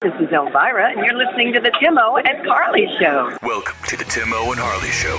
This is Elvira, and you're listening to the Timo and Carly Show. Welcome to the Timo and Harley Show.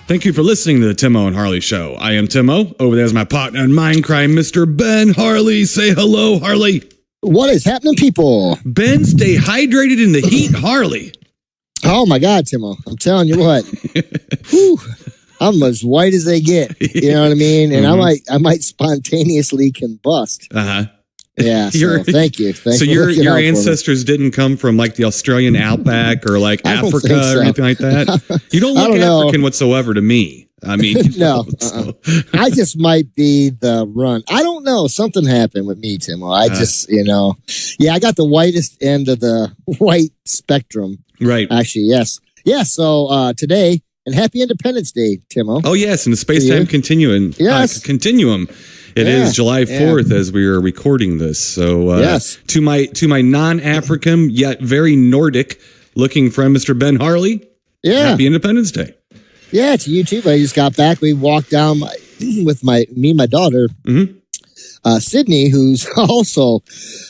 Thank you for listening to the Timo and Harley Show. I am Timo. Over there's my partner in Mindcrime, Mr. Ben Harley. Say hello, Harley. What is happening, people? Ben, stay hydrated in the heat, Harley. Oh, my God, Timo. I'm telling you what. Whew, I'm as white as they get. You know what I mean? And I might spontaneously combust. Uh-huh. Yeah, so thank you. So your ancestors didn't come from like the Australian outback or like Africa or anything like that? You don't look African whatsoever to me. I mean, no. I just might be the run. I don't know. Something happened with me, Timo. I just, I got the whitest end of the white spectrum. Right. Actually, yes. Yeah, so today, and happy Independence Day, Timo. Oh, yes, in the space-time continuum. Yes. Continuum. It is July 4th as we are recording this. So to my non-African yet very Nordic looking friend, Mr. Ben Harley, happy Independence Day. Yeah, to you too. I just got back. We walked down with my daughter, Sydney, who's also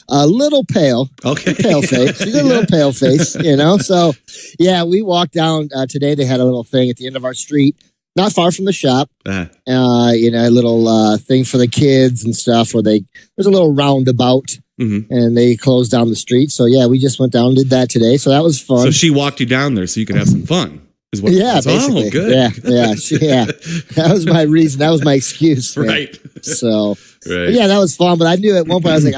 a little pale. Okay. Pale face. She's a little pale face, So, we walked down today. They had a little thing at the end of our street. Not far from the shop, a little thing for the kids and stuff where there's a little roundabout and they closed down the street. So, we just went down and did that today. So that was fun. So she walked you down there so you could have some fun. Basically. Oh, good. Yeah. That was my reason. That was my excuse. Right. So, that was fun. But I knew at one point, I was like,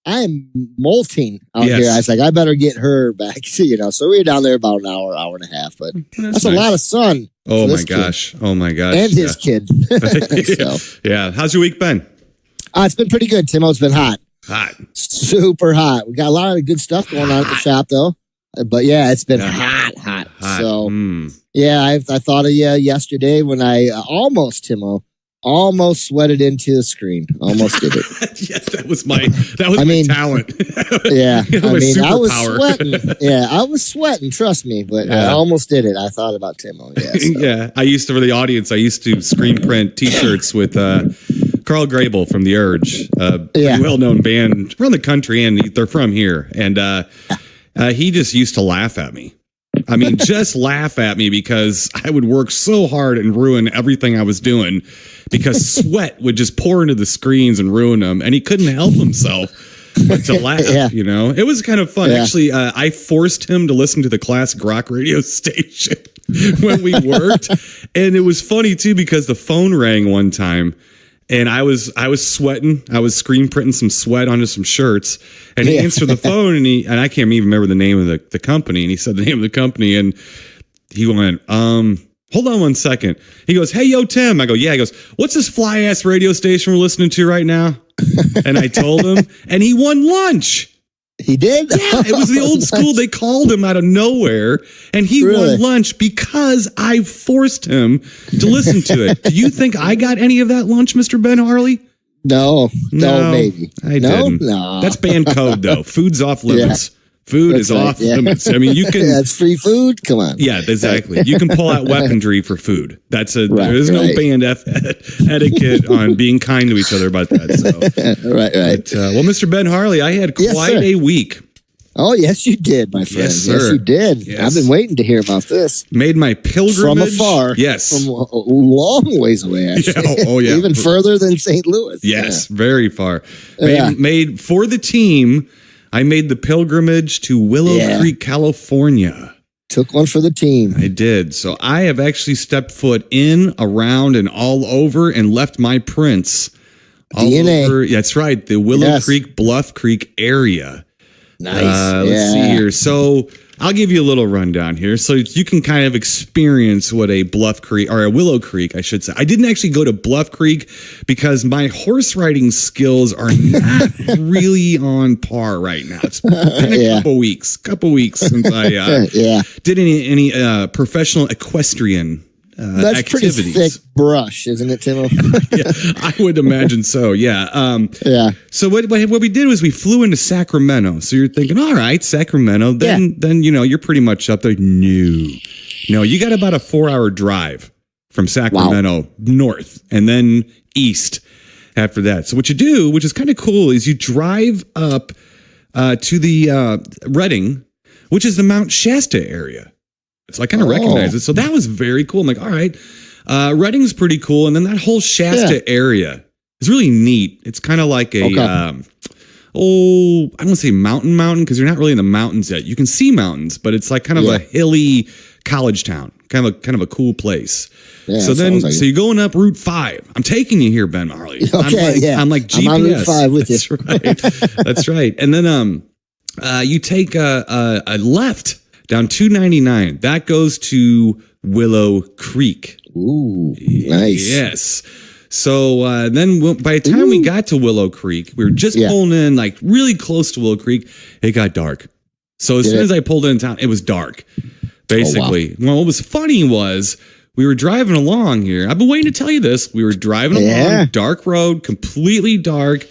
I am molting out here. I was like, I better get her back. So we were down there about an hour and a half. But that's nice. A lot of sun. Oh my gosh. And his kid. How's your week been? It's been pretty good, Timo. It's been hot. Super hot. We got a lot of good stuff going on at the shop, though. But it's been hot. So, I thought of you yesterday when I almost sweated into the screen. Almost did it. That was my talent. I was sweating. Yeah, I was sweating. Trust me, but I almost did it. I thought about Timo. Yeah, I used to, for the audience, I used to screen print T-shirts with Carl Grable from The Urge, a well-known band around the country, and they're from here. And he just used to laugh at me. I mean, just laugh at me because I would work so hard and ruin everything I was doing because sweat would just pour into the screens and ruin them. And he couldn't help himself but to laugh, It was kind of fun. Yeah. Actually, I forced him to listen to the classic rock radio station when we worked. And it was funny, too, because the phone rang one time. And I was sweating. I was screen printing some sweat onto some shirts. And he answered the phone, and I can't even remember the name of the company. And he said the name of the company, and he went, hold on one second. He goes, hey, yo, Tim. I go, yeah. He goes, what's this fly-ass radio station we're listening to right now? And I told him, and he won lunch. He did? Yeah, it was the old school. They called him out of nowhere, and he won lunch because I forced him to listen to it. Do you think I got any of that lunch, Mr. Ben Harley? No, maybe. I didn't. No. That's band code, though. Food's off limits. Yeah. Food is off limits. I mean, you can. That's free food. Come on. Yeah, exactly. You can pull out weaponry for food. There is no band etiquette on being kind to each other about that. So. Right. But, well, Mr. Ben Harley, I had quite a week. Oh, yes, you did, my friend. Yes, sir. Yes, you did. Yes. I've been waiting to hear about this. Made my pilgrimage. From afar. Yes. From a long ways away, actually. Oh, yeah. Even further than St. Louis. Yes, very far. Made for the team. I made the pilgrimage to Willow Creek, California. Took one for the team. I did. So I have actually stepped foot in, around, and all over and left my prints all DNA. over. That's right. The Willow Creek, Bluff Creek area. Nice. Let's see here. So I'll give you a little rundown here, so you can kind of experience what a Bluff Creek or a Willow Creek, I should say. I didn't actually go to Bluff Creek because my horse riding skills are not really on par right now. It's been a couple weeks since I did any professional equestrian. That's activities. Pretty thick brush, isn't it, Timo? Yeah, I would imagine so. Yeah. So what we did was we flew into Sacramento. So you're thinking, all right, Sacramento. Then you're pretty much up there. No, you got about a 4-hour drive from Sacramento north and then east after that. So what you do, which is kind of cool, is you drive up to the Redding, which is the Mount Shasta area. So I kind of recognize it. So that was very cool. I'm like, all right, Redding's pretty cool. And then that whole Shasta area is really neat. It's kind of like a, I don't want to say mountain because you're not really in the mountains yet. You can see mountains, but it's like kind of a hilly college town, kind of a cool place. Yeah, so you're going up Route 5. I'm taking you here, Ben Marley. Okay, I'm like GPS. I'm on Route 5 with That's you. Right. That's right. And then you take a left down 299. That goes to Willow Creek. Ooh, nice. Yes. So then by the time we got to Willow Creek, we were just pulling in like really close to Willow Creek. It got dark. So as soon as I pulled in town, it was dark, basically. Well, what was funny was we were driving along here. I've been waiting to tell you this. We were driving along, dark road, completely dark.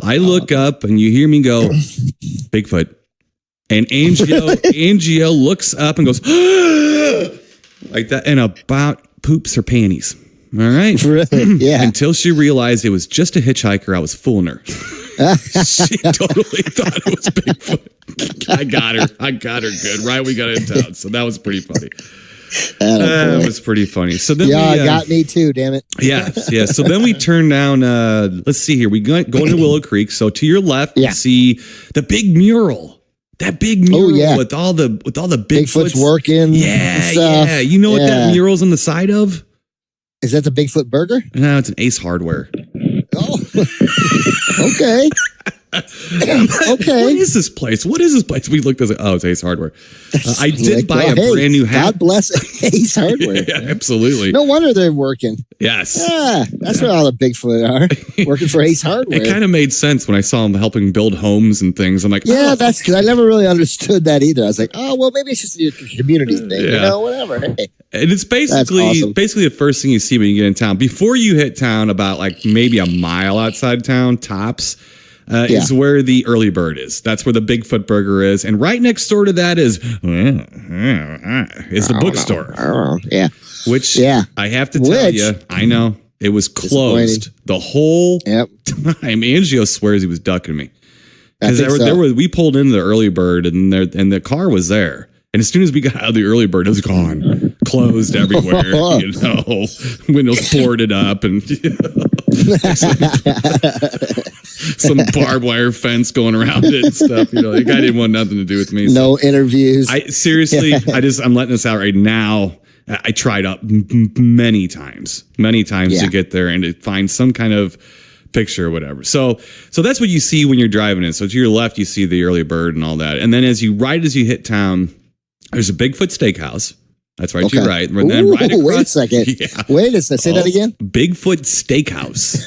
I look up and you hear me go, Bigfoot. And Angio looks up and goes, like that, and about poops her panties. All right. Really? Yeah. Until she realized it was just a hitchhiker. I was fooling her. She totally thought it was Bigfoot. I got her good. Right. We got in town. So that was pretty funny. That was pretty funny. So then got me too, damn it. Yeah. So then we turn down, let's see here. We go into Willow Creek. So to your left, you see the big mural. That big mural with all the Bigfoot's working. Yeah. You know what that mural's on the side of? Is that the Bigfoot burger? No, it's an Ace Hardware. Oh, okay. Okay. What is this place? We looked at it. Oh, it's Ace Hardware. I did buy a brand new hat. God bless Ace Hardware. Yeah, absolutely. No wonder they're working. Yes. Yeah, that's where all the Bigfoot are, working for Ace Hardware. It kind of made sense when I saw them helping build homes and things. I'm like, that's because I never really understood that either. I was like, oh, well, maybe it's just a community thing, whatever. Hey. And it's basically the first thing you see when you get in town. Before you hit town, about like maybe a mile outside town, tops, is where the Early Bird is. That's where the Bigfoot Burger is. And right next door to that is the bookstore. Yeah. Which I have to tell you, I know, it was closed the whole time. Angio swears he was ducking me. Because we pulled into the Early Bird and the car was there. And as soon as we got out of the Early Bird, it was gone. Closed everywhere, windows boarded up and some barbed wire fence going around it and stuff. The guy didn't want nothing to do with me. No interviews. I'm letting this out right now. I tried up many times to get there and to find some kind of picture or whatever. So that's what you see when you're driving in. So to your left, you see the Early Bird and all that. And then as you hit town, there's a Bigfoot Steakhouse. That's right to your right. And then right across, wait a second. Yeah. Wait a second. Say that again. Bigfoot Steakhouse.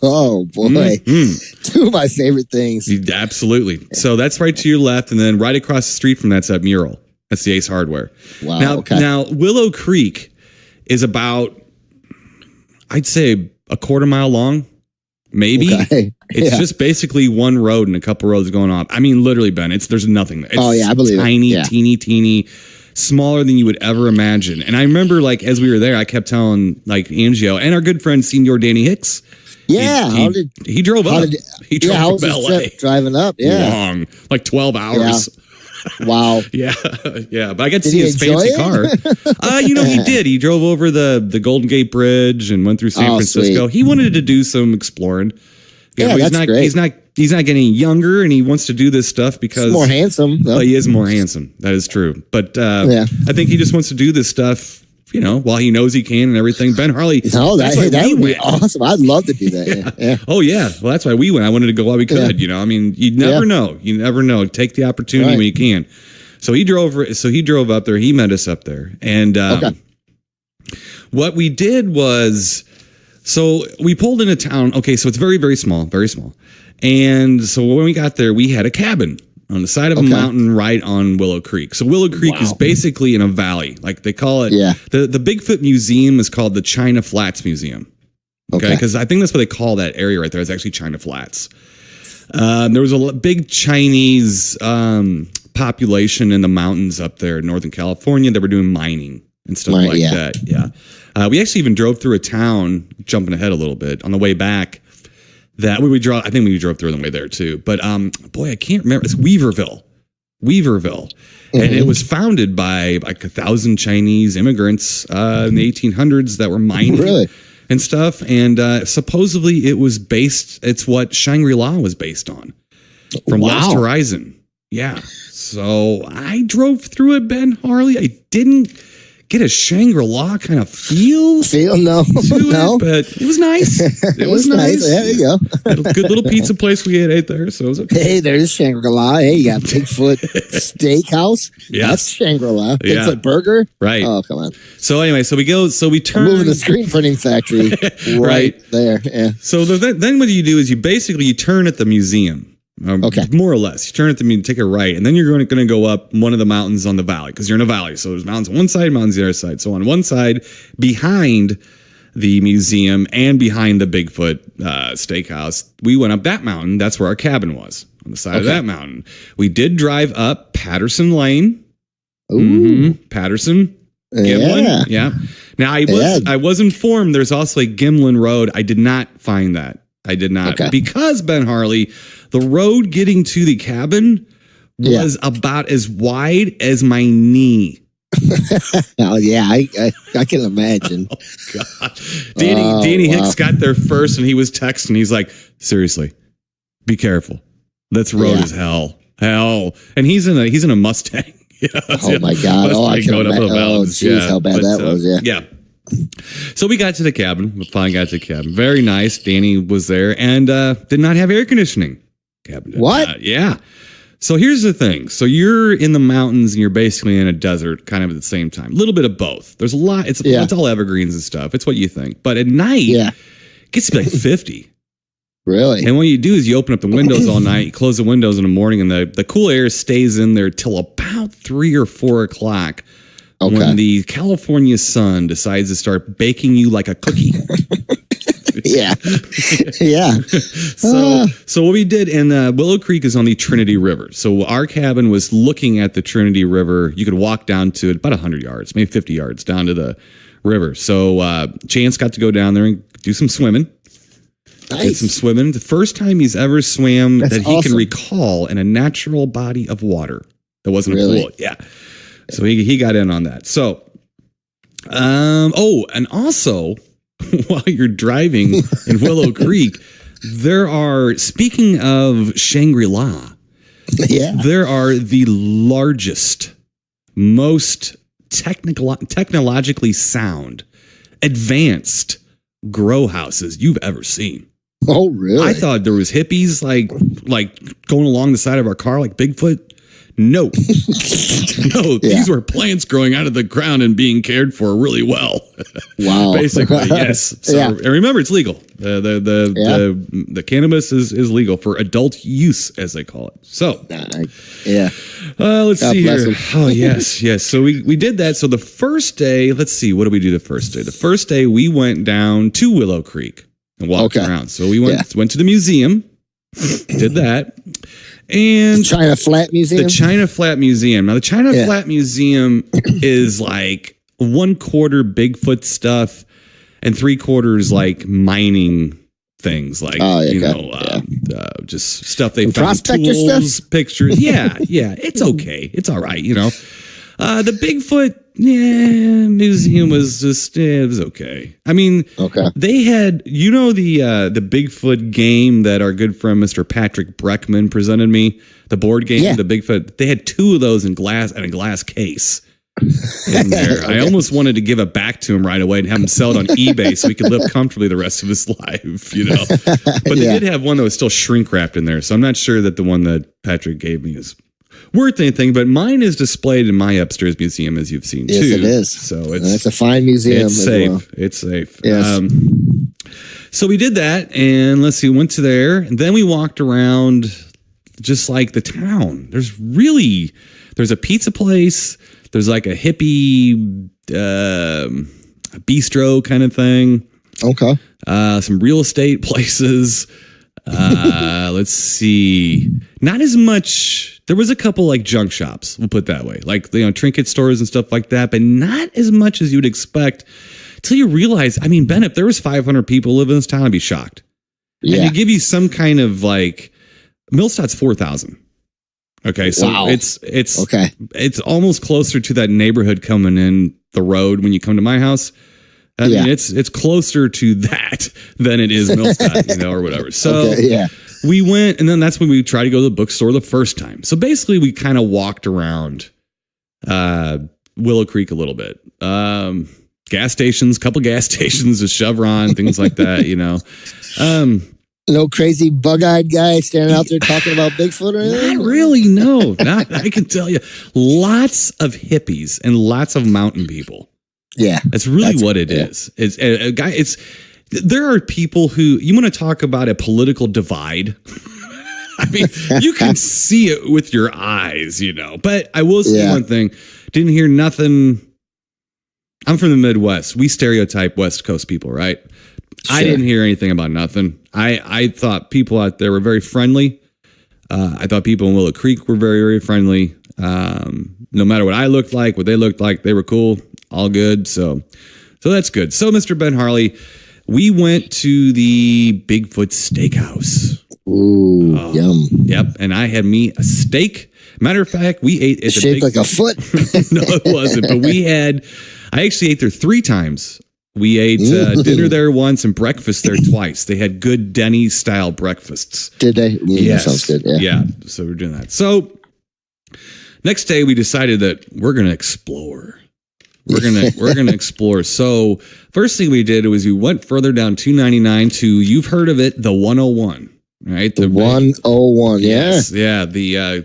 Oh, boy. Mm-hmm. Two of my favorite things. Absolutely. So that's right to your left. And then right across the street from that's that mural. That's the Ace Hardware. Wow. Now, Willow Creek is about, I'd say, a quarter mile long. Maybe. Okay. It's just basically one road and a couple roads going on. I mean, literally, Ben, there's nothing there. It's I believe tiny, teeny, smaller than you would ever imagine. And I remember, like, as we were there, I kept telling, like, Angio and our good friend, Senior Danny Hicks. Yeah. He drove up. He drove from LA. Driving up, Long, like 12 hours. Yeah. Wow. Yeah. But I got to see his fancy car. He did. He drove over the Golden Gate Bridge and went through San Francisco. Sweet. He wanted to do some exploring. That's great. He's not getting younger, and he wants to do this stuff because he's more handsome. He is more handsome. That is true. But I think he just wants to do this stuff while he knows he can and everything. Ben Harley. No, that would be awesome. I'd love to do that. Yeah. Oh yeah. Well, that's why we went. I wanted to go while we could. I mean, you never know. You never know. Take the opportunity when you can. So he drove up there. He met us up there, and what we did was, so we pulled into town. Okay, so it's very, very small, very small. And so when we got there, we had a cabin on the side of a mountain right on Willow Creek. So Willow Creek is basically in a valley, like they call it. Yeah. The Bigfoot Museum is called the China Flats Museum. Okay, because I think that's what they call that area right there. It's actually China Flats. There was a big Chinese population in the mountains up there in Northern California. They were doing mining and stuff like that. Yeah. We actually even drove through a town, jumping ahead a little bit, on the way back. I think we drove through on the way there too. But boy, I can't remember. It's Weaverville. Mm-hmm. And it was founded by like 1,000 Chinese immigrants in the 1800s that were mining and stuff. And supposedly it's what Shangri-La was based on from Last Horizon. Yeah. So I drove through it, Ben Harley. I didn't get a Shangri-La kind of feel. No. But it was nice. It was nice. There you go. Good little pizza place we ate there, so it was okay. Hey, there's Shangri-La. Hey, you got Bigfoot Steakhouse. Yeah, that's Shangri-La. Bigfoot Burger. Right. Oh, come on. So anyway, we turn. I'm moving the screen printing factory right there. Yeah. So then what you do is you turn at the museum. More or less. You turn at the museum, take a right, and then you're going to go up one of the mountains on the valley, because you're in a valley. So there's mountains on one side, mountains on the other side. So on one side, behind the museum and behind the Bigfoot steakhouse, we went up that mountain. That's where our cabin was, on the side of that mountain. We did drive up Patterson Lane. Ooh. Patterson. Gimlin. Yeah. Now I was informed there's also a Gimlin Road. I did not find that. I did not. Because, Ben Harley, the road getting to the cabin was about as wide as my knee. Oh, yeah. I can imagine. Oh, God. Danny Hicks got there first, and he was texting. He's like, seriously, be careful. This road is hell. Hell. And he's in a Mustang. Oh, my God. I can imagine. Oh, jeez, how bad that was. Yeah. So we got to the cabin. We finally got to the cabin. Very nice. Danny was there and did not have air conditioning. Cabin. What? Yeah. So here's the thing. So you're in the mountains and you're basically in a desert kind of at the same time. A little bit of both. There's a lot. It's all evergreens and stuff. It's what you think. But at night, it gets to be like 50. Really? And what you do is you open up the windows all night, you close the windows in the morning, and the cool air stays in there till about 3 or 4 o'clock. When the California sun decides to start baking you like a cookie. Yeah. So what we did in Willow Creek is on the Trinity River. So our cabin was looking at the Trinity River. You could walk down to it about 100 yards, maybe 50 yards down to the river. So Chance got to go down there and do some swimming. Nice. Did some swimming. The first time he's ever swam that he can recall in a natural body of water that wasn't a pool. Yeah. So he got in on that. So, and also, while you're driving in Willow Creek, speaking of Shangri-La, there are the largest, most technologically sound, advanced grow houses you've ever seen. Oh, really? I thought there was hippies like going along the side of our car like Bigfoot. No, these were plants growing out of the ground and being cared for really well. Wow. Basically, yes. So, and remember, it's legal. The cannabis is legal for adult use, as they call it. So, let's see here. Oh, yes. So we did that. So the first day, let's see, what did we do the first day? The first day we went down to Willow Creek and walked around. So we went to the museum, did that. And China Flat Museum. The China Flat Museum. Now, the China Flat Museum is like 1/4 Bigfoot stuff and 3/4 like mining things, like just stuff they found. Prospector stuff, pictures. Yeah, it's okay. It's all right. The Bigfoot museum was just it was okay. I mean, they had the Bigfoot game that our good friend Mr. Patrick Breckman presented me, the board game, the Bigfoot. They had 2 of those in a glass case. in there. I almost wanted to give it back to him right away and have him sell it on eBay so he could live comfortably the rest of his life, But they did have one that was still shrink wrapped in there. So I'm not sure that the one that Patrick gave me is worth anything, but mine is displayed in my upstairs museum, as you've seen, too. Yes, it is. So it's a fine museum. It's safe. Well. It's safe. Yes. So we did that, and let's see, went to there, and then we walked around just like the town. There's a pizza place. There's like a hippie bistro kind of thing. Okay. Some real estate places. Let's see. Not as much. There was a couple like junk shops. We'll put it that way, like trinket stores and stuff like that, but not as much as you'd expect. Till you realize, I mean, Ben, if there was 500 people living in this town, I'd be shocked. Yeah. And to give you some kind of like, Millstadt's 4,000. Okay, so wow. It's okay. It's almost closer to that neighborhood coming in the road when you come to my house. I mean, it's closer to that than it is Millstadt, or whatever. So we went, and then that's when we tried to go to the bookstore the first time. So basically, we kind of walked around Willow Creek a little bit. Gas stations, couple gas stations, a Chevron, things like that, No crazy bug-eyed guy standing out there talking about Bigfoot or anything? Not really, no. I can tell you. Lots of hippies and lots of mountain people. Yeah. That's really what it is. It's a guy. There are people who, you want to talk about a political divide. I mean, you can see it with your eyes, But I will say one thing. Didn't hear nothing. I'm from the Midwest. We stereotype West Coast people, right? Sure. I didn't hear anything about nothing. I thought people out there were very friendly. I thought people in Willow Creek were very, very friendly. No matter what I looked like, what they looked like, they were cool. All good. So that's good. So, Mr. Ben Harley, we went to the Bigfoot Steakhouse. Ooh, yum. Yep. And I had me a steak. Matter of fact, we ate at shaped like a foot. No, it wasn't. But I actually ate there 3 times. We ate dinner there once and breakfast there twice. They had good Denny's style breakfasts. Did they? Yes. That sounds good. Yeah. So we're doing that. So next day we decided that we're going to explore. We're gonna explore. So first thing we did was we went further down 299 to, you've heard of it, the 101, right? The 101, yes, yeah, the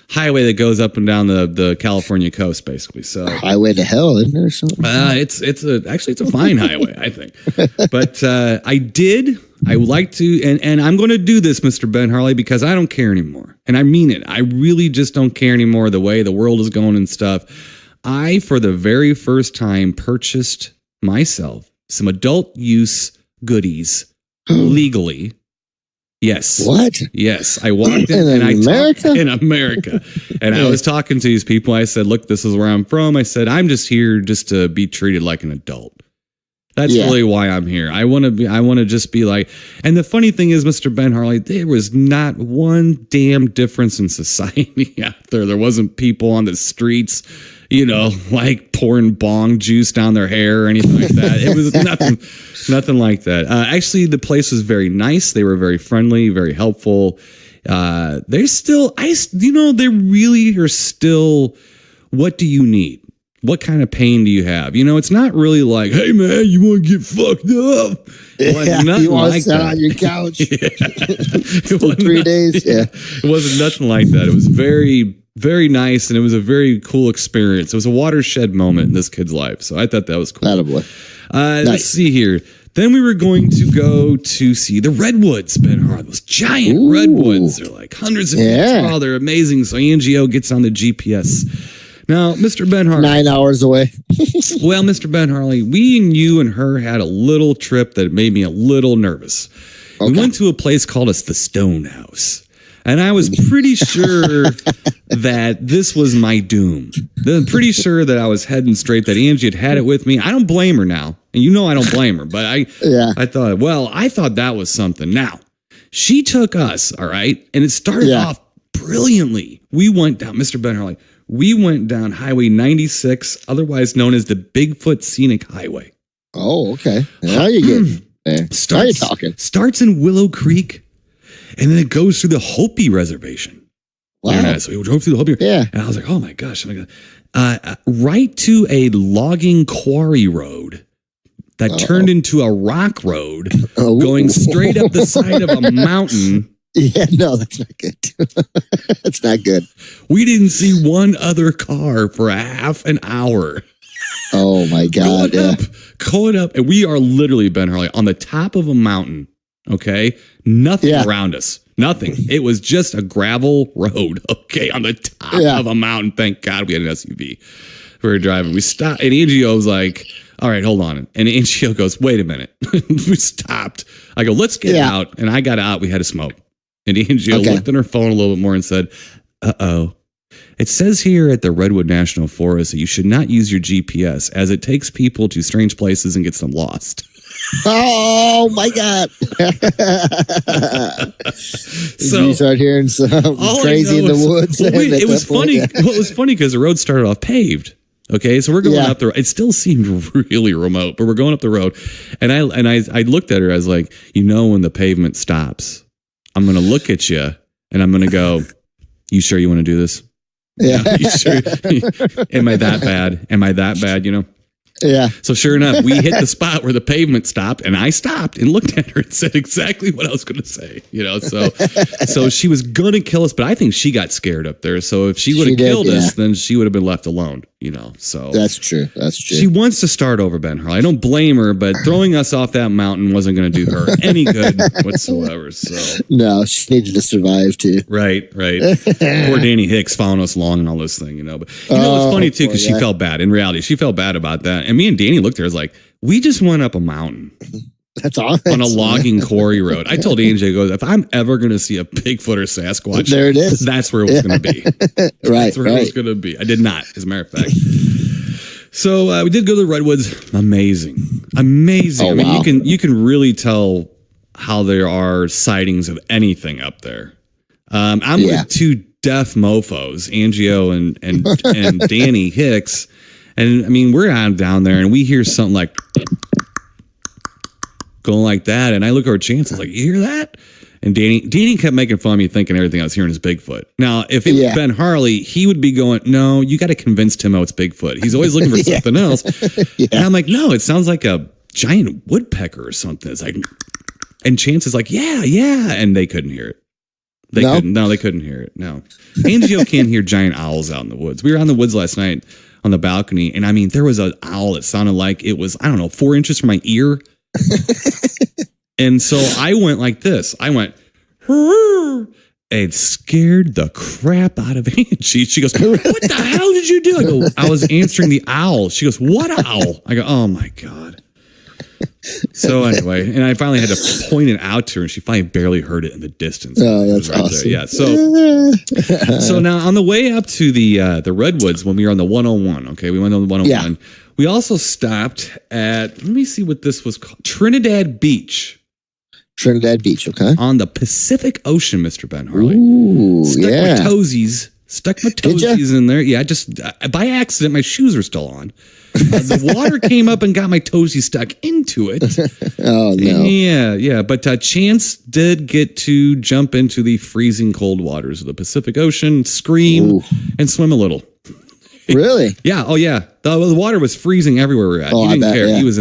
highway that goes up and down the California coast, basically. So highway to hell, isn't there something? It's a fine highway, I think. But I would like to, and I'm going to do this, Mr. Ben Harley, because I don't care anymore, and I mean it. I really just don't care anymore the way the world is going and stuff. I, for the very first time, purchased myself some adult use goodies legally. Yes. What? Yes. I walked in and in America. And I was talking to these people. I said, look, this is where I'm from. I said, I'm just here just to be treated like an adult. That's really why I'm here. I want to just be like, and the funny thing is, Mr. Ben Harley, there was not one damn difference in society out there. There wasn't people on the streets, like pouring bong juice down their hair or anything like that. It was nothing like that. Actually, the place was very nice. They were very friendly, very helpful. They're still, they really are still, what do you need? What kind of pain do you have? It's not really like, hey man, you want to get fucked up? You want to sit on your couch for 3 days? Yeah, it wasn't nothing like that. It was very, very nice, and it was a very cool experience. It was a watershed moment in this kid's life, so I thought that was cool. Nice. Let's see here. Then we were going to go to see the redwoods, Ben Harley. Those giant redwoods. They're like hundreds of feet tall. They're amazing. So Angio gets on the GPS. Now, Mr. Ben Harley. 9 hours away. Well, Mr. Ben Harley, we and you and her had a little trip that made me a little nervous. Okay. We went to a place called the Stone House. And I was pretty sure that this was my doom. I'm pretty sure that I was heading straight, that Angie had it with me. I don't blame her now. And I don't blame her. But I thought that was something. Now, she took us, all right? And it started off brilliantly. We went down, Mr. Ben Harley, we went down Highway 96, otherwise known as the Bigfoot Scenic Highway. Oh, okay. Now you're getting there. Now you're talking. Starts in Willow Creek, and then it goes through the Hopi Reservation. Wow. Internet. So we drove through the whole. Yeah. And I was like, oh my gosh. Right to a logging quarry road that turned into a rock road going straight up the side of a mountain. Yeah, no, that's not good. That's not good. We didn't see one other car for a half an hour. Oh my God. Going up. And we are literally, Ben Harley, on the top of a mountain. Okay. Nothing around us. Nothing. It was just a gravel road. Okay. On the top of a mountain. Thank God we had an SUV. We were driving. We stopped. And Angio was like, all right, hold on. And Angio goes, wait a minute. We stopped. I go, let's get out. And I got out. We had to smoke. And Angio looked on her phone a little bit more and said, uh-oh. It says here at the Redwood National Forest that you should not use your GPS as it takes people to strange places and gets them lost. Oh my God. So you start hearing some crazy in the woods. It was funny. Well, it was funny because the road started off paved. Okay, so we're going up the road. It still seemed really remote, but we're going up the road. And I looked at her. I was like, when the pavement stops, I'm going to look at you and I'm going to go, you sure you want to do this? Yeah. You sure? Am I that bad? Am I that bad? Yeah. So sure enough, we hit the spot where the pavement stopped, and I stopped and looked at her and said exactly what I was going to say. So she was going to kill us, but I think she got scared up there. So if she would have killed us, then she would have been left alone. So that's true. That's true. She wants to start over, Ben Harley. I don't blame her, but throwing us off that mountain wasn't going to do her any good whatsoever. So no, she needed to survive too. Right. Poor Danny Hicks following us along and all this thing, But it was funny too because she felt bad. In reality, she felt bad about that. And me and Danny looked at her as like, we just went up a mountain. That's awesome. On a logging quarry road. I told AJ, if I'm ever going to see a Bigfoot or Sasquatch, there it is. That's where it was going to be. That's where it was going to be. I did not, as a matter of fact. So we did go to the Redwoods. Amazing. Oh, I mean, you can really tell how there are sightings of anything up there. I'm with two deaf mofos, Angio and Danny Hicks. And I mean, we're down there and we hear something like going like that. And I look over at Chance, I was like, you hear that? And Danny kept making fun of me thinking everything I was hearing is Bigfoot. Now, if it was Ben Harley, he would be going, no, you got to convince Timo it's Bigfoot. He's always looking for something else. And I'm like, no, it sounds like a giant woodpecker or something. It's like, and Chance is like, yeah. And they couldn't hear it. They couldn't hear it. No. Angio can't hear giant owls out in the woods. We were out in the woods last night on the balcony. And I mean, there was an owl that sounded like it was, 4 inches from my ear. And so I went like this. I went, and scared the crap out of Angie. She goes, what the hell did you do? I go, I was answering the owl. She goes, what owl? I go, oh my God. So anyway, and I finally had to point it out to her, and she finally barely heard it in the distance. Oh, that's awesome. Yeah. So now on the way up to the Redwoods, when we were on the 101, okay, we went on the 101. Yeah. We also stopped at, let me see what this was called, Trinidad Beach. Trinidad Beach, okay. On the Pacific Ocean, Mr. Ben Harley. Ooh, Stuck my toesies in there. Yeah, just by accident, my shoes were still on. The water came up and got my toesies stuck into it. Oh, no. Yeah. But Chance did get to jump into the freezing cold waters of the Pacific Ocean, scream, and swim a little. Really? Yeah. Oh, yeah. The water was freezing everywhere we were at. Oh, he didn't care. Yeah. He was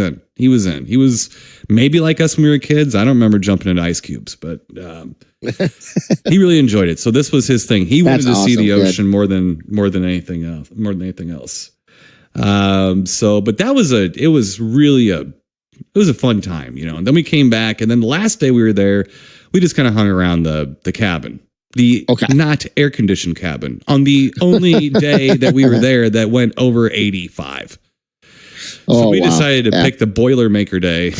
in. He was maybe like us when we were kids. I don't remember jumping into ice cubes, but he really enjoyed it. So this was his thing. He wanted to see the ocean more than anything else. But it was really a fun time, And then we came back, and then the last day we were there, we just kind of hung around the cabin. The not air conditioned cabin on the only day that we were there that went over 85. So we decided to pick the Boilermaker day.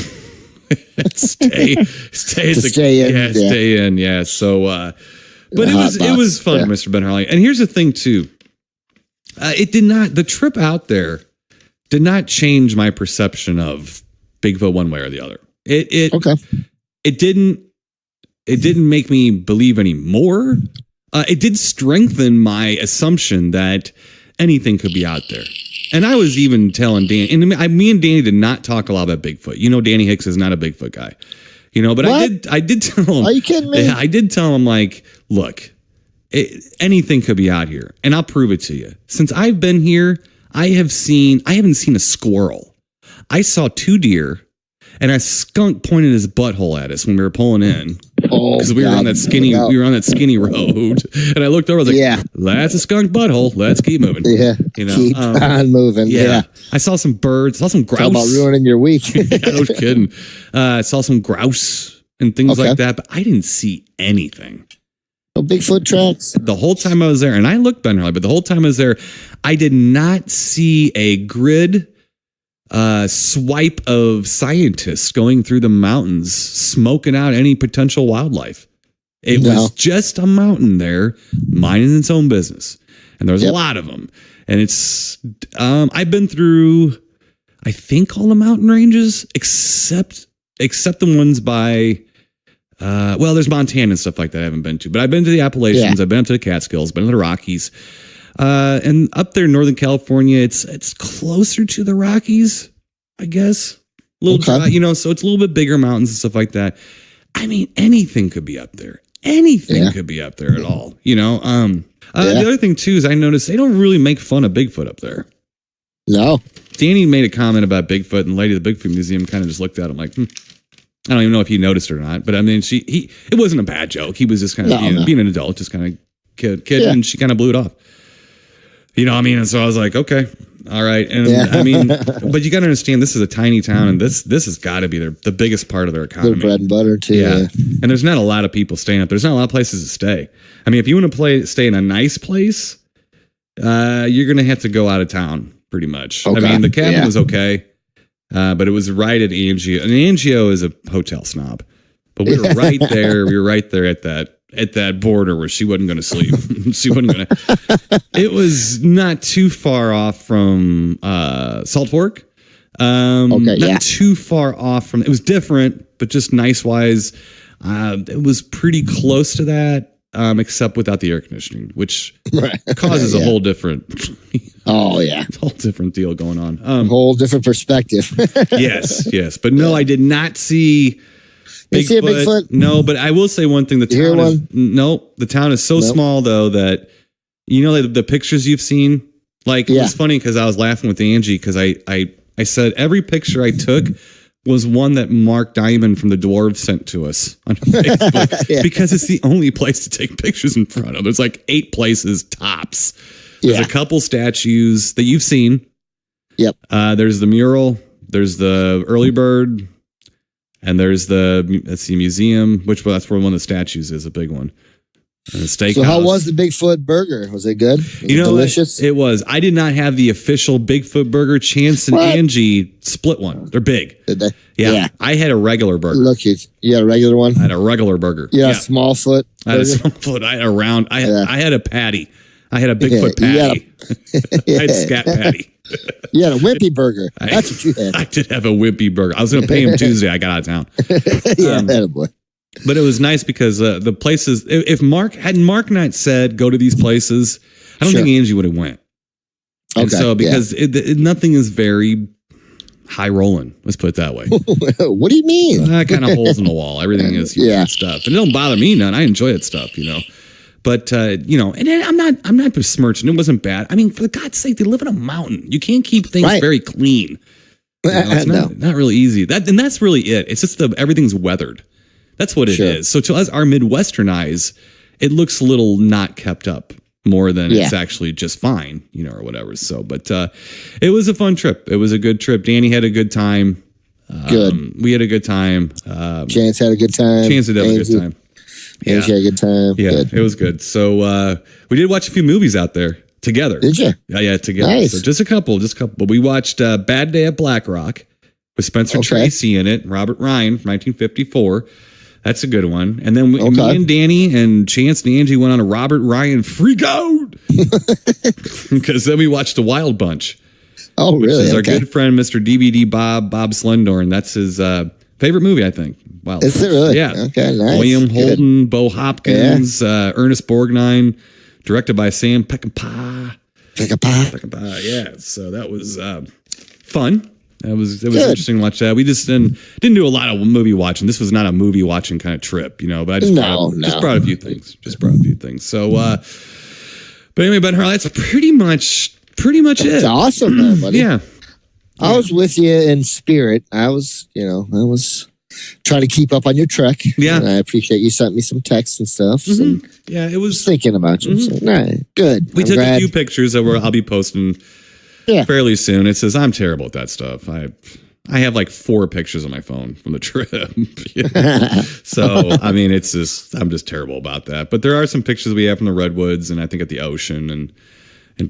Stay in. Yeah. So, but it was fun, Mr. Ben Harley. And here's the thing too. The trip out there did not change my perception of Bigfoot one way or the other. It didn't make me believe any more. It did strengthen my assumption that anything could be out there. And I was even telling Dan, and me and Danny did not talk a lot about Bigfoot. Danny Hicks is not a Bigfoot guy. But what? I did tell him. Are you kidding me? Yeah, I did tell him, like, look, anything could be out here, and I'll prove it to you. Since I've been here, I haven't seen a squirrel. I saw 2 deer, and a skunk pointed his butthole at us when we were pulling in. Because we were on that skinny road, and I looked over. I was like, that's a skunk butthole. Let's keep moving. Yeah, keep on moving. Yeah. I saw some birds. Saw some grouse. Talk about ruining your week. No kidding. I saw some grouse and things like that, but I didn't see anything. No Bigfoot tracks. The whole time I was there, and I looked better, but the whole time I was there, I did not see a grid swipe of scientists going through the mountains, smoking out any potential wildlife. It was just a mountain there, minding its own business. And there's a lot of them. And it's, I've been through, I think, all the mountain ranges, except the ones by, there's Montana and stuff like that I haven't been to. But I've been to the Appalachians, I've been up to the Catskills, been to the Rockies. And up there in Northern California, it's closer to the Rockies, I guess. A little dry, so it's a little bit bigger mountains and stuff like that. I mean, anything could be up there. Anything could be up there at all, The other thing, too, is I noticed they don't really make fun of Bigfoot up there. No. Danny made a comment about Bigfoot, and the lady at the Bigfoot Museum kind of just looked at him like, I don't even know if he noticed it or not. But I mean, it wasn't a bad joke. He was just kind of being an adult, just kind of kid, and she kind of blew it off. You know what I mean? And so I was like, okay, all right. And I mean, but you got to understand, this is a tiny town, and this has got to be the biggest part of their economy. Their bread and butter, too. Yeah. And there's not a lot of people staying up. There's not a lot of places to stay. I mean, if you want to stay in a nice place, you're going to have to go out of town, pretty much. Okay. I mean, the cabin was okay, but it was right at Angio. And Angio is a hotel snob. But we were right there. We were right there at that border where she wasn't going to sleep. It was not too far off from Salt Fork. Not too far off from, it was different, but just nice wise. It was pretty close to that, except without the air conditioning, which causes a whole different, whole different deal going on. Whole different perspective. yes. But no, I did not see Bigfoot. You see a Bigfoot? No, but I will say one thing. The town is so small though that the pictures you've seen. Like it was funny because I was laughing with Angie because I said every picture I took was one that Mark Diamond from the Dwarves sent to us on Facebook because it's the only place to take pictures in front of. There's like 8 places tops. There's a couple statues that you've seen. Yep. There's the mural. There's the early bird. And there's the museum, that's where one of the statues is, a big one. And the steakhouse. So how was the Bigfoot burger? Was it good? Was it delicious? It was. I did not have the official Bigfoot burger. Chance and Angie split one. They're big. Did they? Yeah. I had a regular burger. Look, you had a regular one? I had a regular burger. Yeah, a small foot burger? I had a small foot. I had a round. I had a patty. I had a Bigfoot patty. I had scat patty. You had a wimpy burger. That's what you had. I did have a wimpy burger. I was going to pay him Tuesday. I got out of town. Boy. But it was nice because the places, if Mark not said go to these places, I don't think Angie would have went. And so because nothing is very high rolling, let's put it that way. What do you mean? Kind of holes in the wall. Everything is stuff. And it don't bother me none. I enjoy that stuff, But and I'm not besmirching. It wasn't bad. I mean, for God's sake, they live in a mountain. You can't keep things very clean. It's not really easy. That's really it. It's just everything's weathered. That's what it is. So to us, our Midwestern eyes, it looks a little not kept up more than it's actually just fine, or whatever. So, but it was a fun trip. It was a good trip. Danny had a good time. Good. We had a good time. Chance had a good time. Chance did have a good time. Yeah, had a good time. Yeah, good. It was good. So we did watch a few movies out there together. Did you? Yeah, together. Nice. So just a couple. But we watched Bad Day at Black Rock with Spencer Tracy in it, Robert Ryan from 1954. That's a good one. And then me and Danny and Chance and Angie went on a Robert Ryan freak out because then we watched The Wild Bunch. Oh, really? Which is our good friend, Mr. DVD Bob Slendorn. That's his favorite movie, I think. Wow. Is it really? Yeah. Okay, nice. William Holden, Bo Hopkins, Ernest Borgnine, directed by Sam Peckinpah. Peckinpah, yeah. So that was fun. It was interesting to watch that. We just didn't do a lot of movie watching. This was not a movie watching kind of trip, but I just brought a few things. So, but anyway, Ben Harley, that's pretty much it. It's awesome, though, buddy. Yeah. I was with you in spirit. I was trying to keep up on your trek. Yeah. And I appreciate you sent me some texts and stuff. Mm-hmm. Yeah, it was thinking about you. Mm-hmm. So, good. We took a few pictures that I'll be posting fairly soon. It says I'm terrible at that stuff. I have like 4 pictures on my phone from the trip. So, I mean, I'm just terrible about that. But there are some pictures we have from the redwoods and I think at the ocean and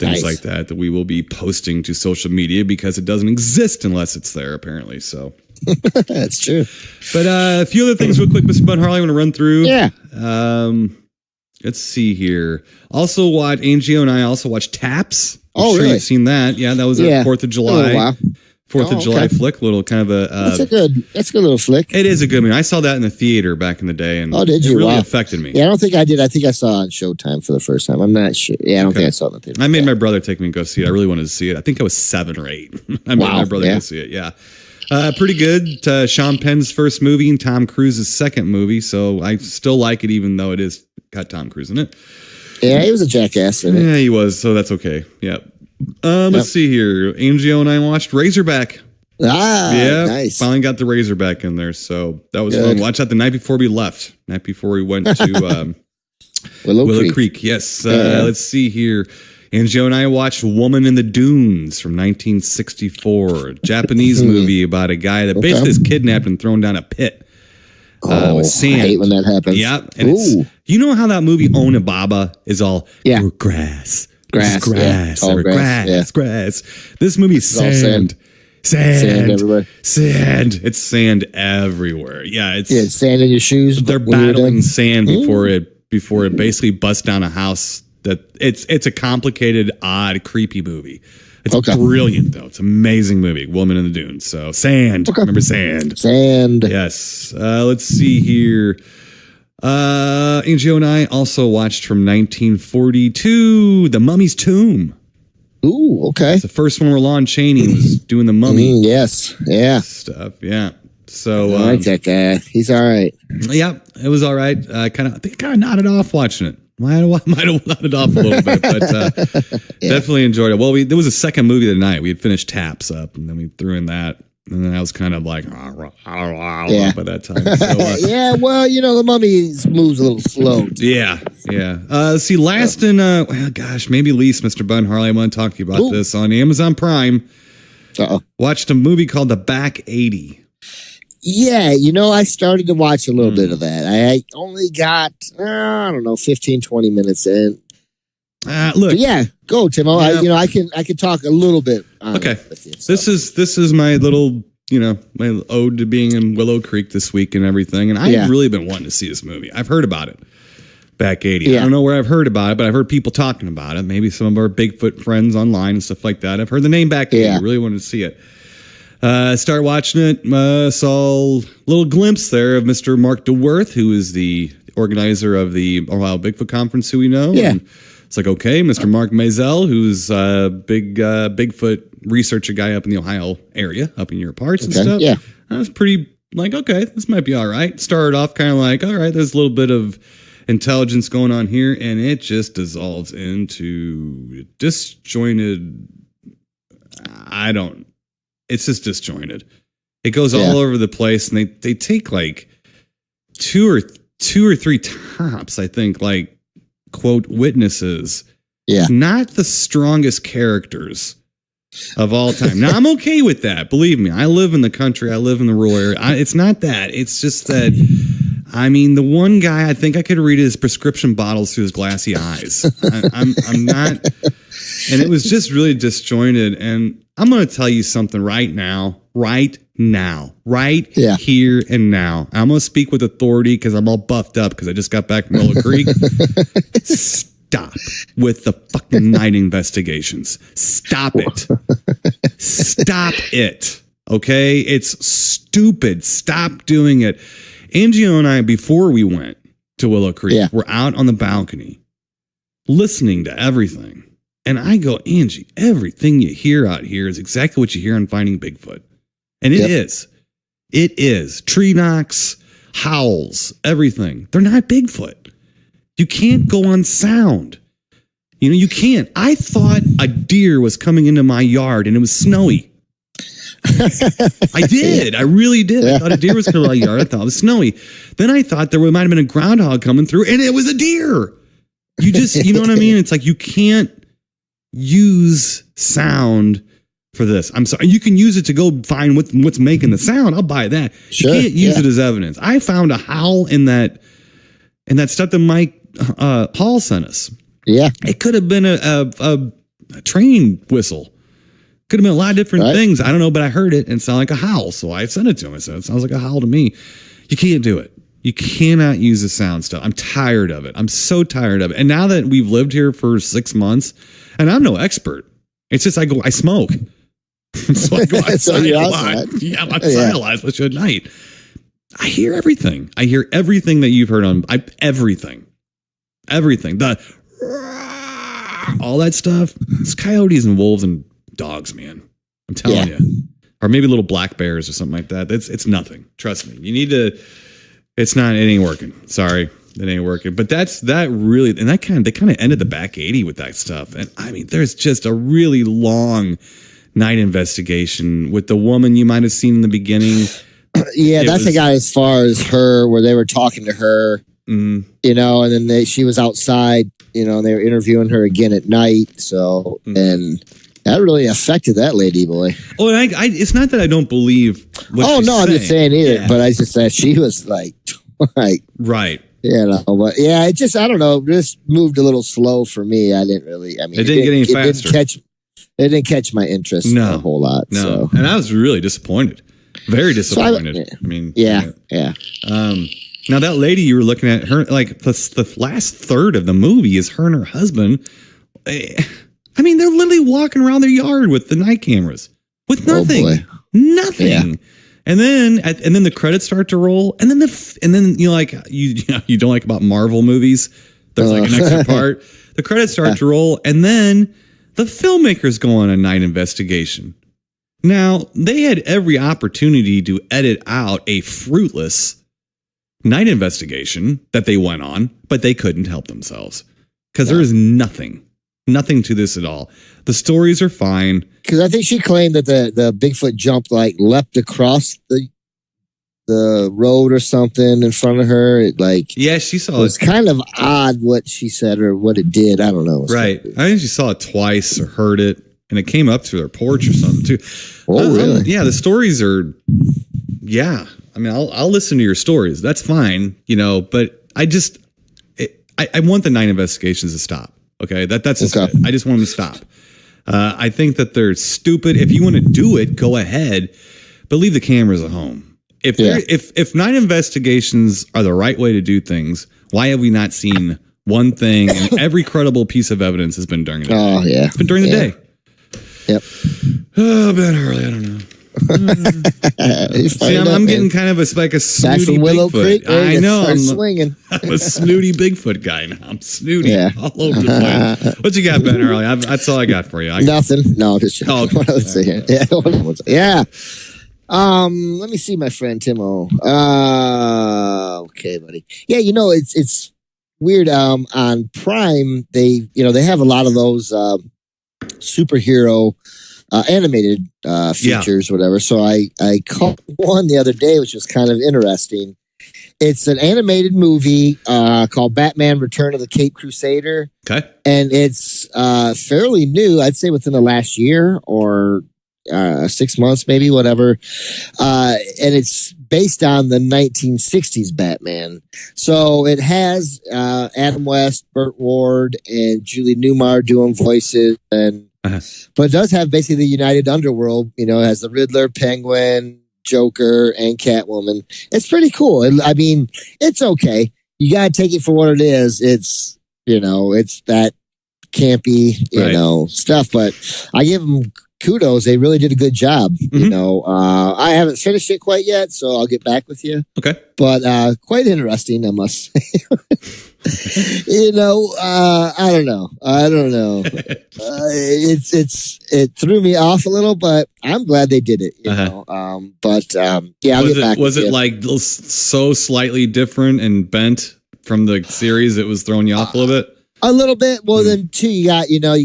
things like that we will be posting to social media because it doesn't exist unless it's there, apparently. So that's true. But a few other things real quick, Mr. Bud Harley, I want to run through. Yeah. Let's see here. Angio and I also watched Taps. I'm sure really? You've seen that. Yeah, that was a 4th of July. 4th of July flick, little kind of a. That's a good little flick. It is a good one. I saw that in the theater back in the day, and did you? It really affected me. Yeah, I don't think I did. I think I saw it on Showtime for the first time. I'm not sure. Yeah, I don't think I saw it in the theater. I made my brother take me and go see it. I really wanted to see it. I think I was 7 or 8. I made my brother go see it. Yeah. Pretty good. Sean Penn's first movie and Tom Cruise's second movie, so I still like it, even though it is got Tom Cruise in it. Yeah, he was a jackass in it. Yeah, he was, so that's okay. Yeah. Let's see here. Angio and I watched Razorback. Nice. Finally got the Razorback in there, so that was fun. Watched that the night before we left. Night before we went to Willow Creek. Yes. Let's see here. Angio and I watched Woman in the Dunes from 1964, a Japanese movie about a guy that basically is kidnapped and thrown down a pit with sand. I hate when that happens. Yeah, and you know how that movie Onibaba is all grass. Grass. This movie is sand. Sand everywhere. Sand. It's sand everywhere. Yeah, it's sand in your shoes. They're battling sand before it basically busts down a house. It's a complicated, odd, creepy movie. It's brilliant though. It's an amazing movie. Woman in the Dunes. So sand. Remember sand. Sand. Yes. Let's see here. Angio and I also watched from 1942, The Mummy's Tomb. Ooh, okay. It's the first one where Lon Chaney was doing the mummy. Yes, yeah. Stuff, yeah. So I like that guy. He's all right. Yeah, it was all right. I think I kind of nodded off watching it. Might have nodded off a little bit, but definitely enjoyed it. Well, there was a second movie of the night. We had finished Taps up, and then we threw in that. And then I was kind of like, by that time. So, yeah, well, the mummy moves a little slow. Yeah. See, last and, maybe least, Mr. Bun Harley, I want to talk to you about this on Amazon Prime. Watched a movie called The Back 80. Yeah, I started to watch a little bit of that. I only got, 15, 20 minutes in. Look, but yeah, go, Timo. Yeah. I can talk a little bit. Okay, this is my little, my ode to being in Willow Creek this week and everything. And I've really been wanting to see this movie. I've heard about it. Back 80. Yeah. I don't know where I've heard about it, but I've heard people talking about it. Maybe some of our Bigfoot friends online and stuff like that. I've heard the name Back 80. I really wanted to see it. Start watching it. Saw a little glimpse there of Mr. Mark DeWorth, who is the organizer of the Ohio Bigfoot Conference, who we know. Yeah. And it's like, okay, Mr. Mark Mazel, who's a big Bigfoot researcher guy up in the Ohio area, up in your parts and stuff. Yeah. I was pretty like, okay, this might be all right. Started off kind of like, all right, there's a little bit of intelligence going on here, and it just dissolves into disjointed. It's just disjointed. It goes all over the place, and they take like two or three tops, I think, like, quote, witnesses. Yeah. Not the strongest characters of all time. Now, I'm okay with that. Believe me, I live in the country. I live in the rural area. It's not that. It's just that, the one guy, I think I could read his prescription bottles through his glassy eyes. I'm not. And it was just really disjointed. And I'm going to tell you something right here and now. I'm going to speak with authority because I'm all buffed up because I just got back from Willow Creek. Stop with the fucking night investigations. Stop it. Stop it. Okay? It's stupid. Stop doing it. Angio and I, before we went to Willow Creek, were out on the balcony listening to everything. And I go, Angie, everything you hear out here is exactly what you hear on Finding Bigfoot. And it is. It is. Tree knocks, howls, everything. They're not Bigfoot. You can't go on sound. You know, you can't. I thought a deer was coming into my yard and it was snowy. I did. I really did. I thought a deer was coming into my yard. I thought it was snowy. Then I thought there might have been a groundhog coming through and it was a deer. You just, you know what I mean? It's like you can't use sound for this. I'm sorry. You can use it to go find what's making the sound. I'll buy that. Sure, you can't use it as evidence. I found a howl in that stuff that Mike Paul sent us. Yeah. It could have been a train whistle. Could have been a lot of different things. I don't know, but I heard it and it sounded like a howl. So I sent it to him. I said, it sounds like a howl to me. You can't do it. You cannot use the sound stuff. I'm tired of it. I'm so tired of it. And now that we've lived here for 6 months, and I'm no expert, it's just I smoke. So I go outside a lot. Yeah, I'm outside a lot, especially at night. I hear everything. I hear everything that you've heard on everything. Everything. All that stuff. It's coyotes and wolves and dogs, man. I'm telling you. Or maybe little black bears or something like that. It's nothing. Trust me. You need to. It ain't working. Sorry. It ain't working. But that really, and they kind of ended the back 80 with that stuff. And I mean, there's just a really long night investigation with the woman you might have seen in the beginning. Yeah, that's the guy as far as her, where they were talking to her, you know, and then she was outside, you know, and they were interviewing her again at night. So, and that really affected that lady, boy. Oh, and I it's not that I don't believe what she's saying. I'm just saying either, but I just said she was like, right. You know, but yeah, it just, I don't know, just moved a little slow for me. I didn't really, I mean, it didn't get any faster. It didn't catch my interest a whole lot. No, so. And I was really disappointed. Very disappointed. I mean, yeah. Now that lady you were looking at, her, like the last third of the movie is her and her husband. I mean, they're literally walking around their yard with the night cameras with nothing, nothing. Yeah. And then the credits start to roll, and then you know, like you don't like about Marvel movies. There's like an extra part. The credits start to roll, and then the filmmakers go on a night investigation. Now they had every opportunity to edit out a fruitless night investigation that they went on, but they couldn't help themselves because there is nothing to this at all. The stories are fine. Because I think she claimed that the Bigfoot jumped, like, leapt across the road or something in front of her. It, like, she saw it. It was kind of odd what she said or what it did. I don't know. Right. I think she saw it twice or heard it, and it came up to their porch or something too. Oh, really? Yeah, the stories are. Yeah, I mean, I'll listen to your stories. That's fine, you know. But I want the night investigations to stop. Okay, that's just it. I just want them to stop. I think that they're stupid. If you want to do it, go ahead, but leave the cameras at home. If night investigations are the right way to do things, why have we not seen one thing? And every credible piece of evidence has been during the day. Oh yeah, it's been during the day. Yep. Oh, Ben Harley, I don't know. See, I'm getting kind of a snooty Willow Bigfoot. Creek, I know. I'm swinging. I'm a snooty Bigfoot guy now. I'm snooty all over the place. What you got, Ben Harley? That's all I got for you. Nothing. No, just okay. What I would say here. Yeah. Let me see, my friend Timo. Okay, buddy. Yeah, you know, it's weird. On Prime, they have a lot of those superhero animated features, whatever. So I caught one the other day, which was kind of interesting. It's an animated movie called Batman Return of the Caped Crusader. Okay. And it's fairly new, I'd say within the last year or 6 months, maybe, whatever. And it's based on the 1960s Batman. So it has Adam West, Burt Ward, and Julie Newmar doing voices, and but it does have basically the United Underworld. You know, it has the Riddler, Penguin, Joker, and Catwoman. It's pretty cool. I mean, it's okay. You got to take it for what it is. It's, you know, it's that campy, you know, stuff. But I give them kudos. They really did a good job. You know, I haven't finished it quite yet, so I'll get back with you. Okay. But quite interesting, I must say. You know, I don't know. It threw me off a little, but I'm glad they did it. You know, yeah, I'll get back. Was with it you. like so slightly different and bent from the series? It was throwing you off a little bit. A little bit. Well, then too, you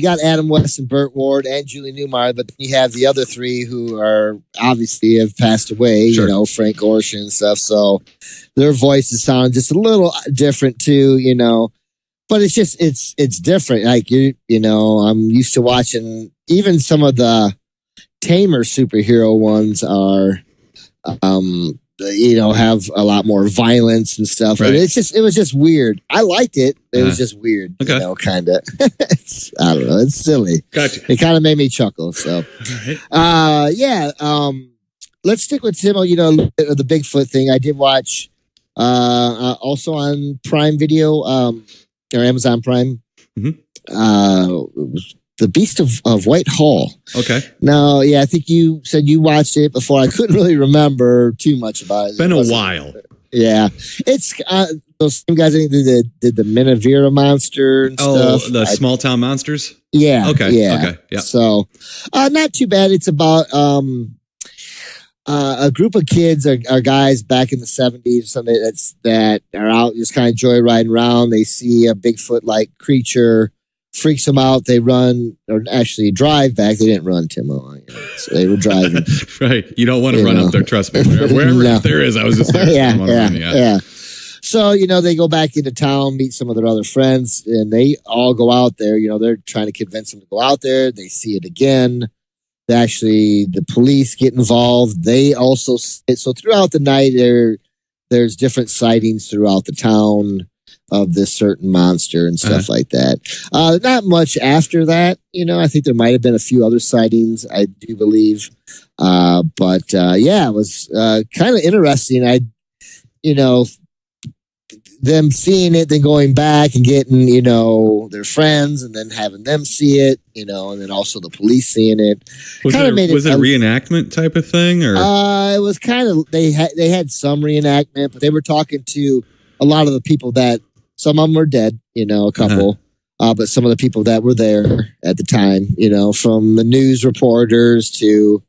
got Adam West and Burt Ward and Julie Newmar, but you have the other three who are obviously have passed away. Sure. You know, Frank Gorshin and stuff. So their voices sound just a little different too. You know, but it's just it's different. Like I'm used to watching even some of the tamer superhero ones are have a lot more violence and stuff. Right. And it was just weird. I liked it. It was just weird, kind of. I don't know. It's silly. Gotcha. It kind of made me chuckle. So, let's stick with Tim. The Bigfoot thing. I did watch, also on Prime Video, or Amazon Prime. The Beast of White Hall. Okay. Now, I think you said you watched it before. I couldn't really remember too much about it. It's been a while. Yeah. It's those same guys, I think, did the Minavera monster and stuff. Oh, the small town monsters? Yeah. Okay. Yeah. Okay. Yeah. So, not too bad. It's about a group of kids are guys back in the 70s, something that are out just kind of joyriding around. They see a Bigfoot-like creature. Freaks them out. They run, or actually drive back. They didn't run, Timo. So they were driving. Right. You don't want to run up there. Trust me. Wherever there is, I was just there. Yeah. So, they go back into town, meet some of their other friends, and they all go out there. They're trying to convince them to go out there. They see it again. The police get involved. They also, so throughout the night, there's different sightings throughout the town of this certain monster and stuff like that. Not much after that, I think there might have been a few other sightings, I do believe. But it was kind of interesting. Them seeing it, then going back and getting, their friends and then having them see it, and then also the police seeing it. Was it a reenactment type of thing, or? It was kind of, they had some reenactment, but they were talking to a lot of the people that, some of them were dead, a couple, but some of the people that were there at the time, from the news reporters to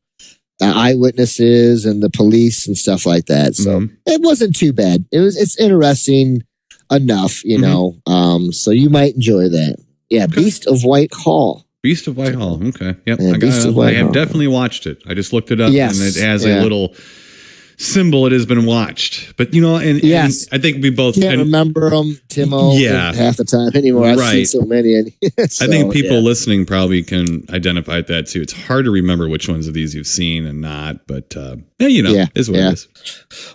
eyewitnesses and the police and stuff like that. So it wasn't too bad. It's interesting enough, so you might enjoy that. Yeah. Okay. Beast of White Hall. Beast of White Hall. Okay. Yep. Yeah, I have definitely watched it. I just looked it up and it has a little symbol. It has been watched, but and I think we both can't remember them, Timo. Half the time anymore. I've seen so many. So, I think people listening probably can identify that too. It's hard to remember which ones of these you've seen and not, but is what it is.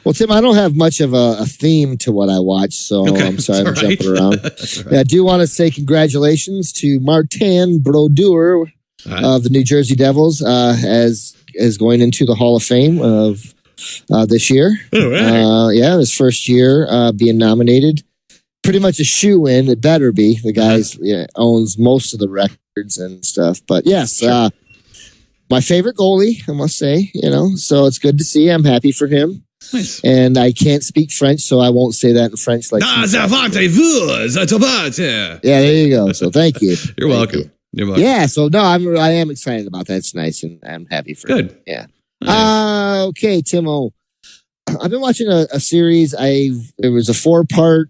Well, Tim, I don't have much of a theme to what I watch, so I'm sorry I'm jumping around. I do want to say congratulations to Martin Brodeur of the New Jersey Devils as going into the Hall of Fame of this year. Oh, right. His first year being nominated. Pretty much a shoe-in. It better be. The guy owns most of the records and stuff. But yes, my favorite goalie, I must say. So it's good to see. I'm happy for him. Nice. And I can't speak French, so I won't say that in French. Yeah, there you go. So thank you. You're welcome. You're welcome. Yeah. So no, I am excited about that. It's nice, and I'm happy for him. Good. Yeah. Nice. Okay, Timo. I've been watching a series. It was a 4-part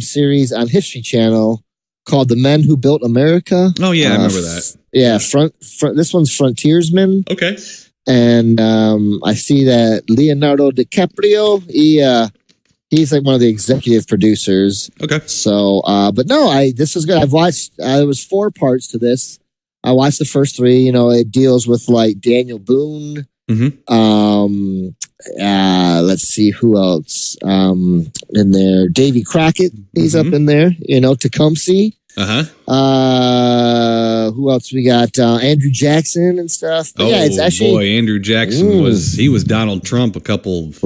series on History Channel called "The Men Who Built America." Oh yeah, I remember that. Yeah, front. This one's Frontiersmen. Okay. And I see that Leonardo DiCaprio. He's like one of the executive producers. Okay. So, but no, this was good. I've watched. There was 4 parts to this. I watched the first 3. It deals with like Daniel Boone. Let's see who else in there. Davy Crockett, he's up in there. Tecumseh. Who else we got? Andrew Jackson and stuff. But yeah, it's actually Andrew Jackson was Donald Trump a couple of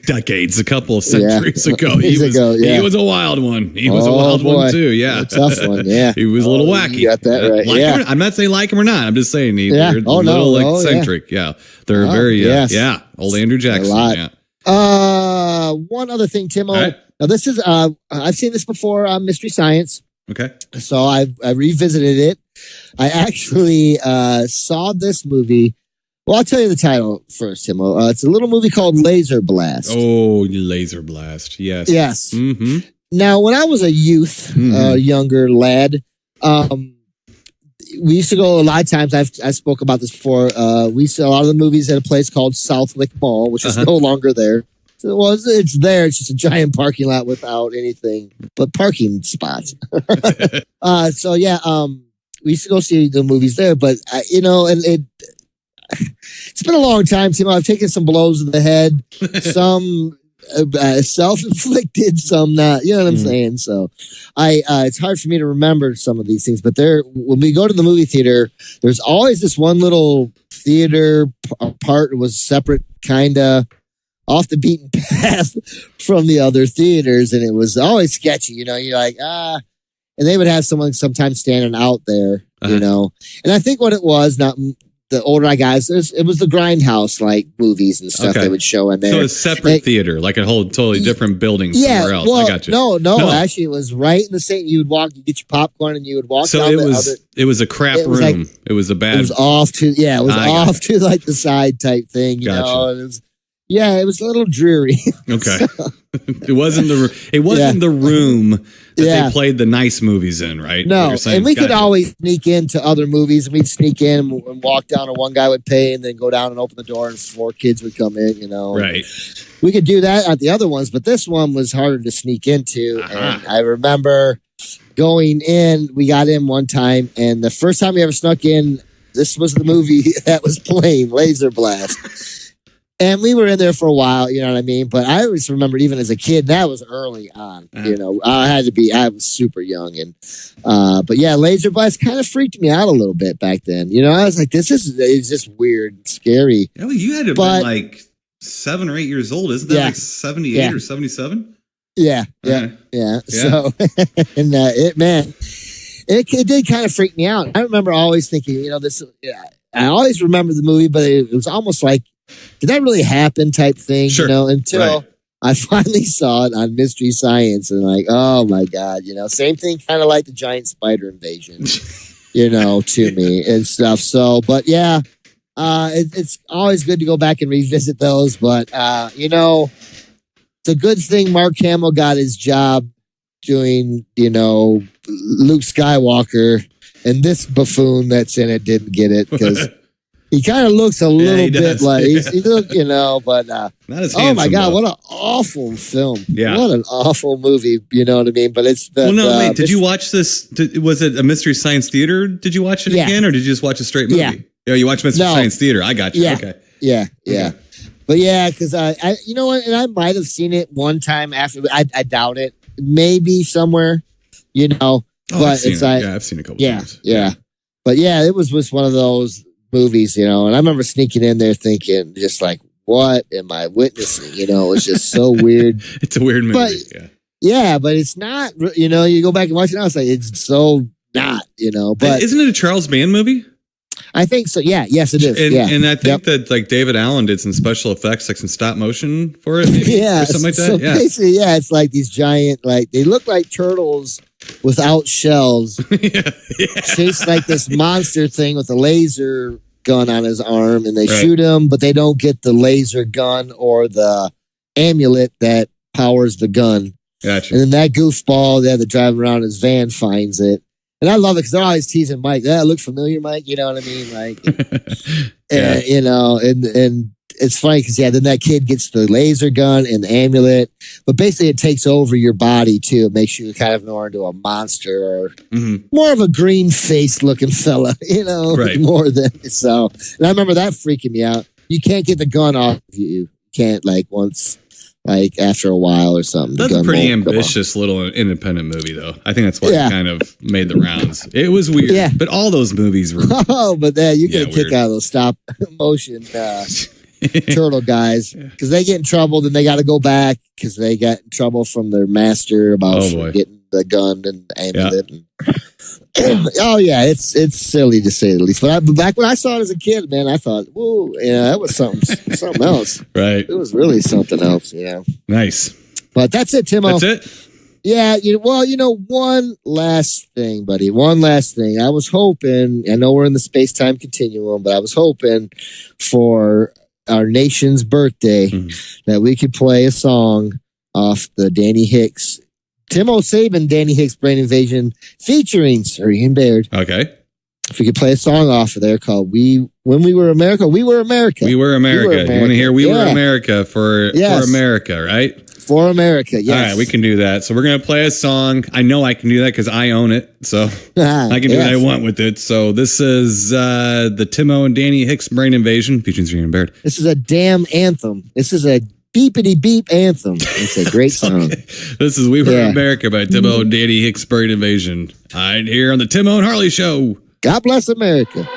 decades, a couple of centuries ago. He was a wild one. He was a wild one too. Yeah, a tough one. Yeah, he was a little wacky. You got that right. I'm not saying like him or not. I'm just saying they're a little eccentric. Yeah, they're very old Andrew Jackson. One other thing, Timo. Right. Now this is I've seen this before on Mystery Science. Okay. So I revisited it. I actually saw this movie. Well, I'll tell you the title first, Timo. It's a little movie called Laser Blast. Oh, Laser Blast. Yes. Yes. Mm-hmm. Now, when I was a youth, younger lad, we used to go a lot of times. I spoke about this before. We used to a lot of the movies at a place called Southwick Mall, which is no longer there. So, it's there. It's just a giant parking lot without anything but parking spots. So yeah, we used to go see the movies there, but it's been a long time, Tim. I've taken some blows in the head, some self-inflicted, some not. You know what I'm saying? So, it's hard for me to remember some of these things. But when we go to the movie theater, there's always this one little theater part. It was separate, kind of off the beaten path from the other theaters, and it was always sketchy. You're like, and they would have someone sometimes standing out there, and I think what it was, not the older I got, it was the Grindhouse like movies and stuff they would show in there. So a separate theater, like a whole totally different building somewhere else. Well, I got you. No, actually, it was right in the same. You would get your popcorn, and you would walk. So down it was a crap room. It was a bad. It was off to like the side type thing. You know, it was. Yeah, it was a little dreary. Okay, it wasn't the room that they played the nice movies in, right? No, and we could always sneak into other movies. We'd sneak in and walk down, and one guy would pay, and then go down and open the door, and 4 kids would come in. Right. We could do that at the other ones, but this one was harder to sneak into. And I remember going in. We got in one time, and the first time we ever snuck in, this was the movie that was playing, Laser Blast. And we were in there for a while, you know what I mean? But I always remember, even as a kid, that was early on. I was super young. But yeah, Laser Blast kind of freaked me out a little bit back then. I was like, it's just weird and scary. Yeah, well, you had to have been like 7 or 8 years old. Isn't that like 78 or 77? Yeah. So, and it did kind of freak me out. I remember always thinking, I always remember the movie, but it was almost like, did that really happen type thing, until I finally saw it on Mystery Science and like, oh my God, same thing, kind of like the giant spider invasion, to me and stuff. So, but yeah, it's always good to go back and revisit those. But, it's a good thing Mark Hamill got his job doing, Luke Skywalker, and this buffoon that's in it didn't get it because he kind of looks a little bit like but not as oh my God, what an awful film! Yeah, what an awful movie. You know what I mean? But it's wait. Did you watch this? Was it a Mystery Science Theater? Did you watch it again, or did you just watch a straight movie? Yeah, you watched Mystery Science Theater. I got you. Yeah. Okay. Yeah. Okay. But yeah, because I you know what, and I might have seen it one time after. I doubt it. Maybe somewhere, but it's like I've seen a couple times. Yeah. But yeah, it was one of those movies, and I remember sneaking in there thinking just like, what am I witnessing? It was just so weird. It's a weird movie. But, yeah, but it's not, you go back and watch it now, it's like, it's so not, but isn't it a Charles Band movie? I think so. Yeah. Yes, it is. And I think that like David Allen did some special effects, like some stop motion for it. Maybe, or something like that. So basically, it's like these giant, like they look like turtles without shells. Chase like this monster thing with a laser gun on his arm, and they shoot him, but they don't get the laser gun or the amulet that powers the gun. Gotcha. And then that goofball that drive around his van finds it. And I love it because they're always teasing Mike. That look familiar, Mike. You know what I mean? Like, and it's funny because then that kid gets the laser gun and the amulet, but basically it takes over your body too. It makes you kind of more into a monster or more of a green faced looking fella, more than so. And I remember that freaking me out. You can't get the gun off you. You can't, like, once like after a while or something. That's a pretty ambitious little independent movie, though. I think that's why it kind of made the rounds. It was weird, but all those movies were. Oh, but you get a kick out of those stop motion turtle guys because they get in trouble, then they got to go back because they got in trouble from their master about getting the gun and aiming it. It's silly to say the least. But back when I saw it as a kid, man, I thought, whoa, that was something else. Right. It was really something else. Nice. But that's it, Timo. That's it. Yeah. One last thing, buddy. One last thing. I was hoping. I know we're in the space-time continuum, but I was hoping for our nation's birthday that we could play a song off the Danny Hicks. Timo Saban, Danny Hicks, Brain Invasion, featuring Sergeant Baird. Okay. If we could play a song off of there called When We Were America, We Were America. We Were America. You want to hear We Were America for America, right? For America, yes. All right, we can do that. So we're going to play a song. I know I can do that because I own it. So I can do what I want with it. So this is the Timo and Danny Hicks Brain Invasion featuring Sergeant Baird. This is a damn anthem. This is a beepity beep anthem. It's a great song. Okay. This is We Were America by Timo and Danny Hicks Brain Invasion. Right here on the Timo and Harley Show. God bless America.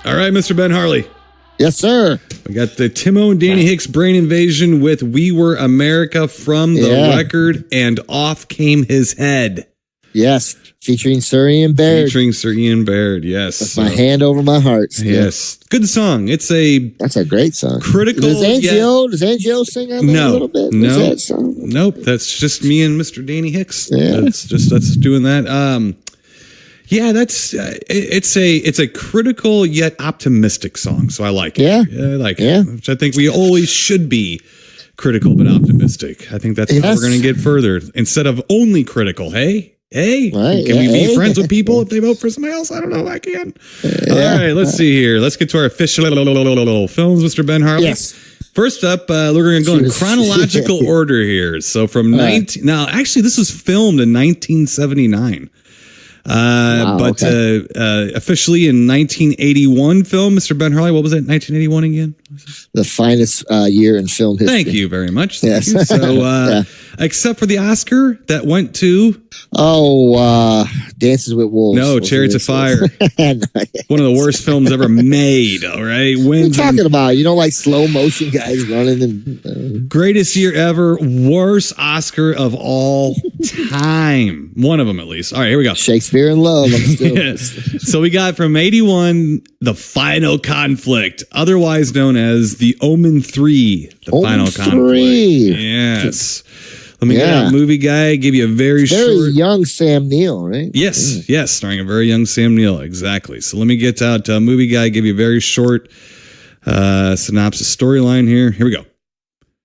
All right, Mr. Ben Harley. Yes, sir. We got the Timo and Danny Hicks Brain Invasion with We Were America from the record, and off came his head. Yes, featuring Sir Ian Baird. Yes. With my hand over my heart. Still. Yes. Good song. That's a great song. Critical. Does Angio sing on that a little bit? No. That song? Nope. That's just me and Mr. Danny Hicks. Yeah. That's doing that. Yeah, it's a critical yet optimistic song. So I like it. Yeah. I like it. Which I think we always should be critical but optimistic. I think that's how we're going to get further instead of only critical. Hey, right, can we be friends with people if they vote for somebody else? I don't know if I can. All right, let's see here. Let's get to our official films, Mr. Ben Harley. Yes. First up, we're going to go in chronological order here. So from now, actually, this was filmed in 1979. Officially in 1981 film, Mr. Ben Harley, what was it? 1981 again? The finest year in film history. Thank you very much. Yes. So, except for the Oscar that went to Dances with Wolves. No, Chariots of Fire. One of the worst films ever made. All right, what are you talking about? You know, like slow motion guys running and greatest year ever, worst Oscar of all time. One of them at least. All right, here we go. Shakespeare in Love. I'm still So we got from 81, The Final Conflict, otherwise known as The Omen 3, The Final Conflict. Yes. Let me get out Movie Guy, give you a very short... young Sam Neill, right? Yes, starring a very young Sam Neill, exactly. So let me get out Movie Guy, give you a very short synopsis storyline here. Here we go.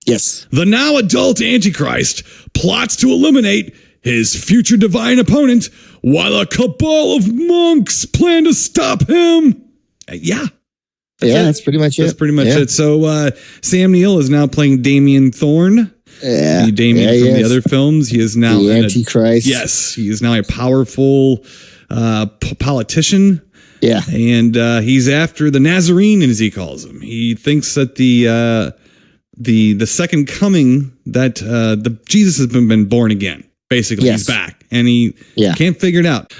Yes. The now adult Antichrist plots to eliminate his future divine opponent while a cabal of monks plan to stop him. That's pretty much it. That's pretty much it. So Sam Neill is now playing Damien Thorne. Yeah. Damien from the other films. He is now the Antichrist. Yes. He is now a powerful politician. Yeah. And he's after the Nazarene, as he calls him. He thinks that the second coming, that Jesus has been born again. Basically, he's back, and he can't figure it out.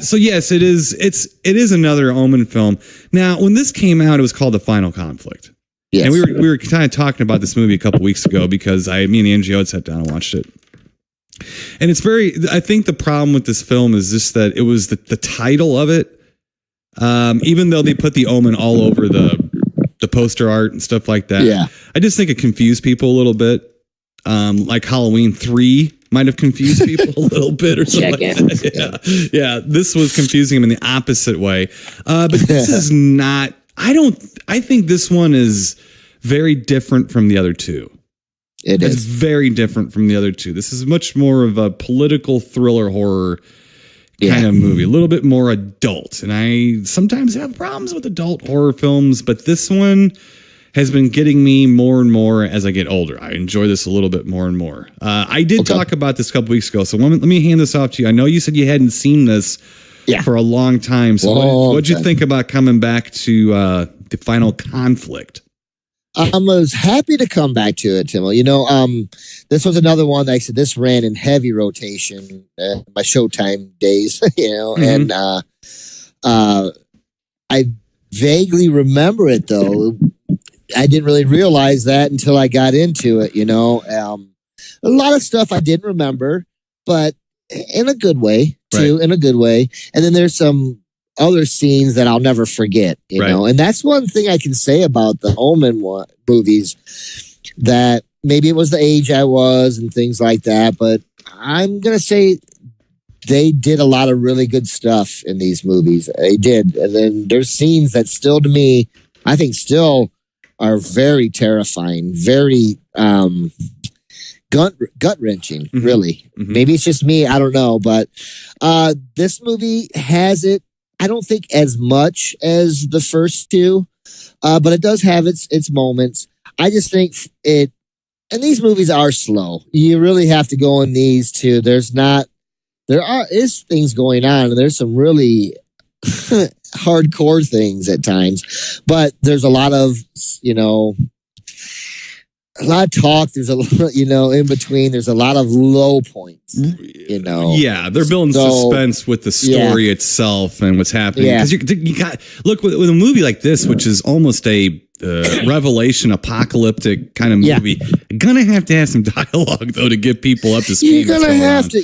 So yes, it is another Omen film. Now, when this came out, it was called The Final Conflict. Yes. And we were kind of talking about this movie a couple weeks ago because me and Angio had sat down and watched it. And I think the problem with this film is just that it was the title of it. Even though they put the Omen all over the poster art and stuff like that. Yeah. I just think it confused people a little bit. Like Halloween 3 might have confused people a little bit or something like that. Yeah. This was confusing them in the opposite way. But this is not, I think this one is very different from the other two. It's very different from the other two. This is much more of a political thriller horror kind of movie, a little bit more adult. And I sometimes have problems with adult horror films, but this one has been getting me more and more as I get older. I enjoy this a little bit more and more. I did talk about this a couple weeks ago, so let me hand this off to you. I know you said you hadn't seen this for a long time. So what'd you think about coming back to The Final Conflict? I was happy to come back to it, Tim. You know, this was another one that I said this ran in heavy rotation my Showtime days, and I vaguely remember it, though. I didn't really realize that until I got into it, a lot of stuff I didn't remember, but in a good way, too, in a good way. And then there's some other scenes that I'll never forget, you know, and that's one thing I can say about the Omen movies, that maybe it was the age I was and things like that, but I'm going to say they did a lot of really good stuff in these movies. They did. And then there's scenes that still, to me, I think still are very terrifying, very gut-wrenching, really. Mm-hmm. Maybe it's just me, I don't know, but this movie has it, I don't think as much as the first two, but it does have its moments. I just think and these movies are slow. You really have to go in these two. There is things going on, and there's some really hardcore things at times, but there's a lot of, a lot of talk. There's a lot, in between. There's a lot of low points, Yeah, they're building suspense with the story itself and what's happening. Because you got look with a movie like this, which is almost a revelation, apocalyptic kind of movie. You're gonna have to have some dialogue though to get people up to speed. You're gonna have to,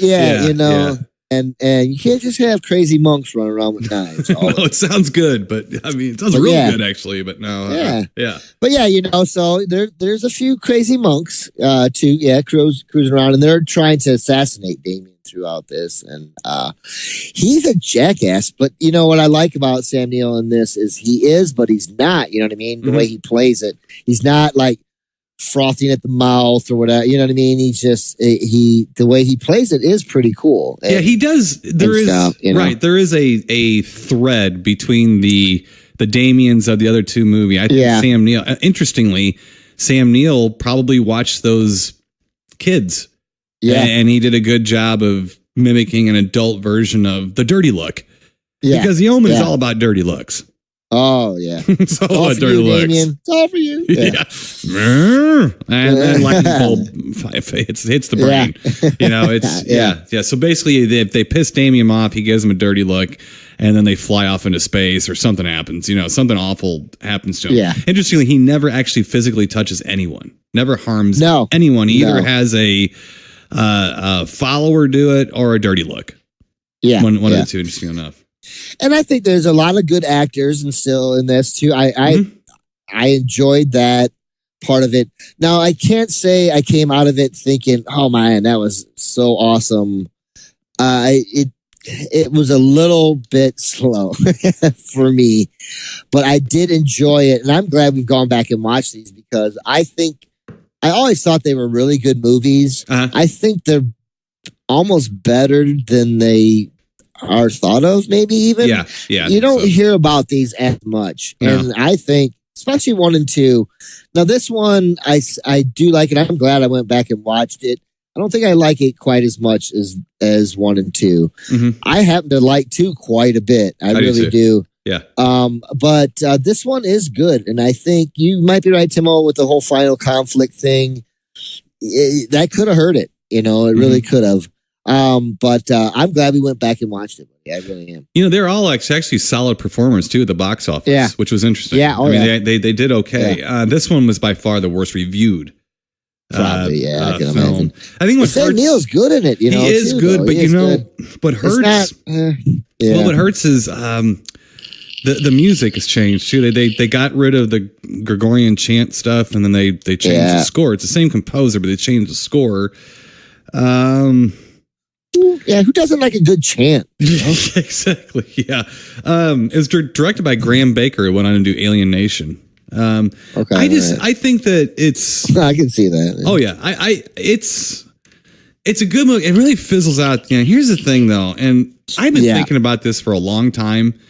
and you can't just have crazy monks running around with knives. No, it sounds good, but I mean, it sounds real good actually. But no, yeah. But yeah, so there's a few crazy monks, cruising around, and they're trying to assassinate Damien throughout this, and he's a jackass. But you know what I like about Sam Neill in this is he is, but he's not. You know what I mean? The way he plays it, he's not like frothing at the mouth or whatever. You know what I mean? He's just the way he plays it is pretty cool. Yeah, he does. There is stuff, right. There is a thread between the Damiens of the other two movies. I think Sam Neill. Interestingly, Sam Neill probably watched those kids. Yeah, and he did a good job of mimicking an adult version of the dirty look. Yeah, because The Omen is all about dirty looks. Oh yeah, it's all about dirty looks. Damien. It's all for you. Yeah, and then lightning bolt hits the brain. It's So basically, if they piss Damien off, he gives him a dirty look, and then they fly off into space or something happens. Something awful happens to him. Yeah. Interestingly, he never actually physically touches anyone. Never harms anyone. He either has a follower do it or a dirty look. Yeah, one of the two. Interesting enough. And I think there's a lot of good actors and still in this too. I enjoyed that part of it. Now I can't say I came out of it thinking, "Oh man, that was so awesome." It was a little bit slow for me, but I did enjoy it, and I'm glad we've gone back and watched these because I always thought they were really good movies. I think they're almost better than they are thought of, maybe even. Yeah. You don't hear about these as much. No. And I think, especially 1 and 2. Now, this one, I do like it. I'm glad I went back and watched it. I don't think I like it quite as much as 1 and 2. Mm-hmm. I happen to like 2 quite a bit. I really do. Yeah. But this one is good. And I think you might be right, Timo, with the whole final conflict thing. That could have hurt it. It really could have. But I'm glad we went back and watched it. Yeah, I really am. They're all actually solid performers too at the box office, which was interesting. Yeah, they did okay. Yeah. This one was by far the worst reviewed. Probably, I can imagine. I think Sam Neill's good in it. He is good, but what hurts. What hurts is the music has changed too. They got rid of the Gregorian chant stuff, and then they changed the score. It's the same composer, but they changed the score. Who doesn't like a good chant? Exactly. Yeah. It was directed by Graham Baker, who went on to do Alien Nation. Okay. I think that it's. I can see that. Oh yeah. It's a good movie. It really fizzles out. Here's the thing though, and I've been thinking about this for a long time,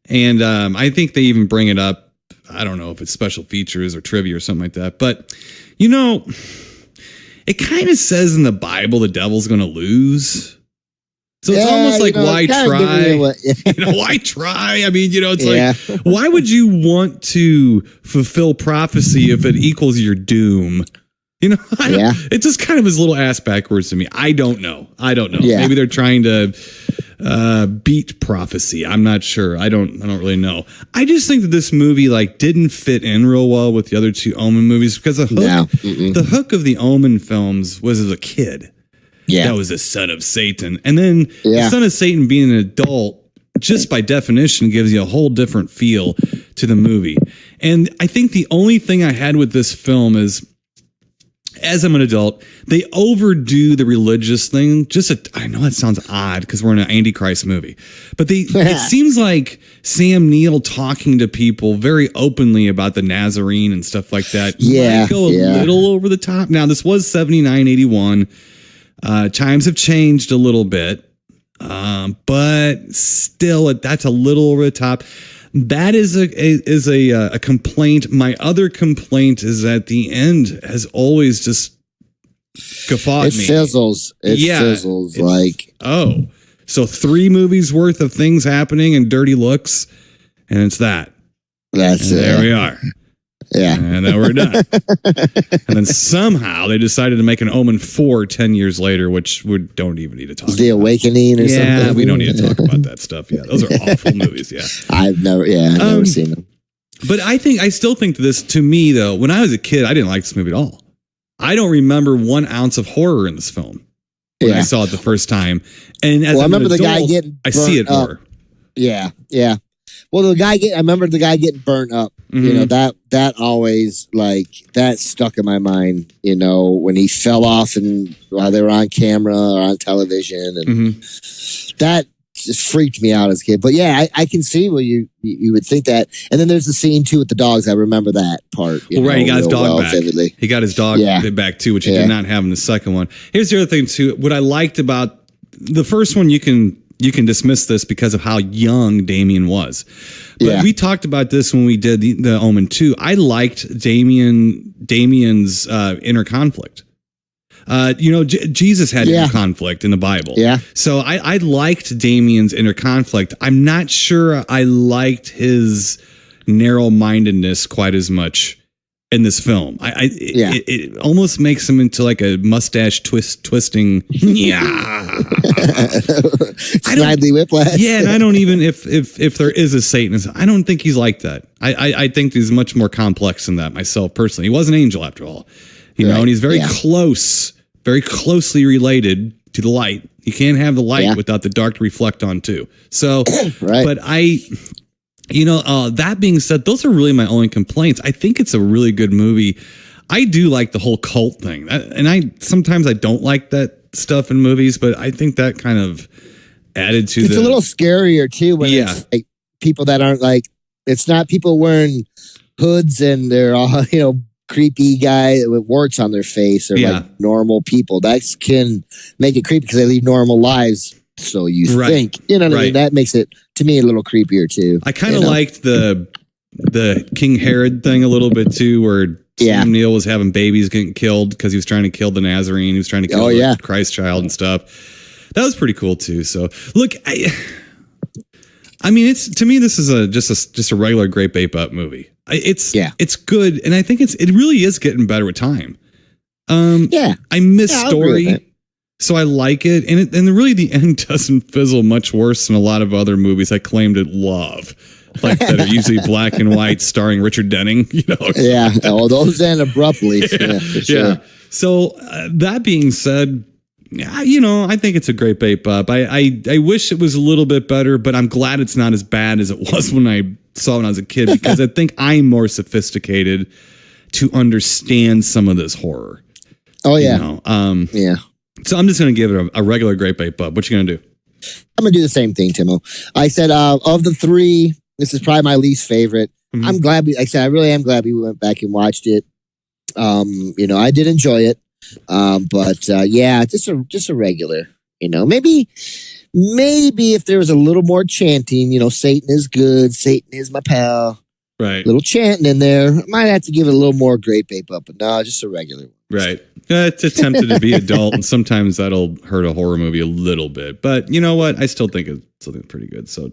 and I think they even bring it up. I don't know if it's special features or trivia or something like that, but it kind of says in the Bible the devil's going to lose. So it's almost like, why try? Why try? I mean, it's like, why would you want to fulfill prophecy if it equals your doom? It just kind of is a little ass backwards to me. I don't know. Yeah. Maybe they're trying to beat prophecy. I'm not sure. I don't really know. I just think that this movie didn't fit in real well with the other 2 Omen movies because the hook of the Omen films was as a kid. Yeah. That was the son of Satan. And then the son of Satan being an adult, just by definition, gives you a whole different feel to the movie. And I think the only thing I had with this film is, as I'm an adult, they overdo the religious thing. I know that sounds odd because we're in an Antichrist movie, but it seems like Sam Neill talking to people very openly about the Nazarene and stuff like that. Yeah. Might go a little over the top. Now, this was 79, 81. Times have changed a little bit, but still, that's a little over the top. That is a complaint. My other complaint is at the end has always just guffawed me. It fizzles. So 3 movies worth of things happening and dirty looks, and it's that. That's it. There we are. Yeah. And then we're done. And then somehow they decided to make an Omen 4 10 years later, which we don't even need to talk about. The Awakening or something. Yeah, we don't need to talk about that stuff. Yeah, those are awful movies. Yeah. I've never seen them. But I still think this, to me, though, when I was a kid, I didn't like this movie at all. I don't remember 1 ounce of horror in this film. when I saw it the first time. And as I remember the guy getting I see it up. more. Yeah. Well, I remember the guy getting burnt up. You know, that always that stuck in my mind, when he fell off and while they were on camera or on television, and that just freaked me out as a kid. But yeah, I can see where you would think that. And then there's the scene too with the dogs. I remember that part. He got his dog back. Vividly. He got his dog back too, which he did not have in the second one. Here's the other thing too. What I liked about the first one, you can dismiss this because of how young Damien was. But we talked about this when we did the Omen 2. I liked Damien's inner conflict. Jesus had inner conflict in the Bible. Yeah. So I liked Damien's inner conflict. I'm not sure I liked his narrow-mindedness quite as much in this film. It almost makes him into like a mustache twisting. Snidely Whiplash. Yeah, and I don't even if there is a Satanist, I don't think he's like that. I think he's much more complex than that myself personally. He was an angel after all. And he's very closely related to the light. You can't have the light without the dark to reflect on too. So, but that being said, those are really my only complaints. I think it's a really good movie. I do like the whole cult thing, and sometimes I don't like that stuff in movies, but I think that kind of added to it's a little scarier too when it's like people that aren't it's not people wearing hoods and they're all creepy guy with warts on their face or normal people. That can make it creepy because they lead normal lives. So you think, what I mean? That makes it to me a little creepier too. I kind of liked the King Herod thing a little bit too, where Sam Neill was having babies getting killed because he was trying to kill the Nazarene. He was trying to kill the Christ child and stuff. That was pretty cool too. So look, I mean, it's to me, this is just a regular Great Ape Up movie. It's good, and I think it really is getting better with time. I miss story, so I like it, and really the end doesn't fizzle much worse than a lot of other movies I claim to love, like that are usually black and white, starring Richard Denning. Those end abruptly. For sure. So that being said, I think it's a Great Ape Up. I wish it was a little bit better, but I'm glad it's not as bad as it was when I saw it when I was a kid, because I think I'm more sophisticated to understand some of this horror. Oh, yeah. So I'm just going to give it a regular Great Ape Up. What you going to do? I'm going to do the same thing, Timo. I said of the three, this is probably my least favorite. I'm glad I really am glad we went back and watched it. I did enjoy it. But just a regular, maybe if there was a little more chanting, Satan is good, Satan is my pal, right? Little chanting in there, might have to give it a little more Great Ape Up, but no, just a regular one. Right. It's attempted to be adult, and sometimes that'll hurt a horror movie a little bit, but you know what? I still think it's something pretty good. So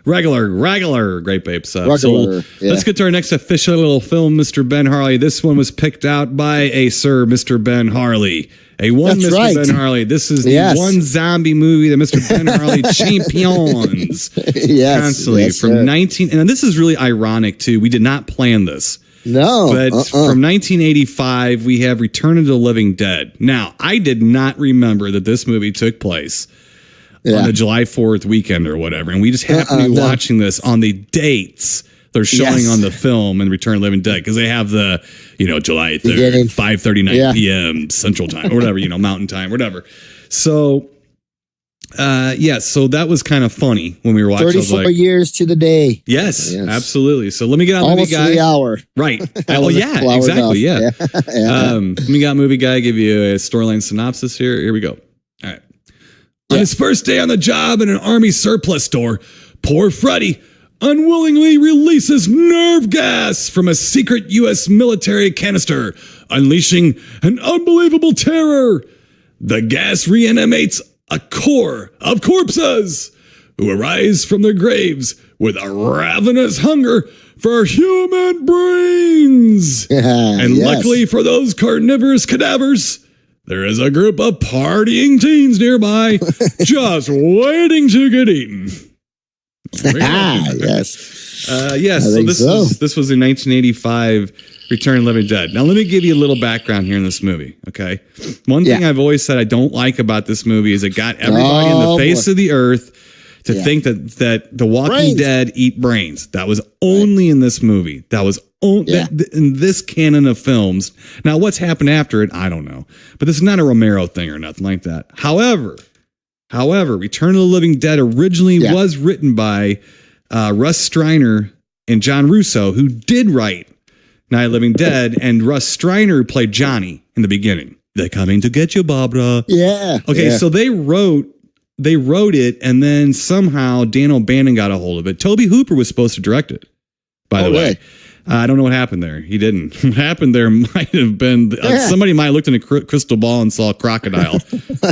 regular Great Apes Up. Let's get to our next official film, Mr. Ben Harley. This one was picked out by a Sir Mr. Ben Harley. Ben Harley. This is the one zombie movie that Mr. Ben Harley champions constantly from 19. And this is really ironic too. We did not plan this. No, but from 1985, we have Return of the Living Dead. Now, I did not remember that this movie took place on the July 4th weekend or whatever, and we just happened to be watching this on the dates they're showing on the film and Return of the Living Dead, because they have the July 3rd, 5:39 p.m. Central Time or whatever, Mountain Time, whatever. So. So that was kind of funny when we were watching. 34 years to the day. Yes, absolutely. So let me get on Movie Guy. Almost 3 hour. Right. Exactly. Let me get on Movie Guy, give you a storyline synopsis here. Here we go. All right. On his first day on the job in an army surplus store, poor Freddy unwillingly releases nerve gas from a secret U.S. military canister, unleashing an unbelievable terror. The gas reanimates a core of corpses who arise from their graves with a ravenous hunger for human brains. And luckily for those carnivorous cadavers, there is a group of partying teens nearby just waiting to get eaten. So this was a 1985 Return of the Living Dead. Now, let me give you a little background here in this movie, okay? One thing I've always said I don't like about this movie is it got everybody in the face of the earth to think that the Walking Dead eat brains. That was only in this movie. That was in this canon of films. Now, what's happened after it, I don't know. But this is not a Romero thing or nothing like that. However, Return of the Living Dead originally was written by Russ Streiner and John Russo, who did write Night of the Living Dead, and Russ Streiner played Johnny in the beginning. They're coming to get you, Barbara. Yeah. Okay, so they wrote it, and then somehow Dan O'Bannon got a hold of it. Toby Hooper was supposed to direct it, by the way. I don't know what happened there. He didn't. What happened there might have been somebody might have looked in a crystal ball and saw a crocodile.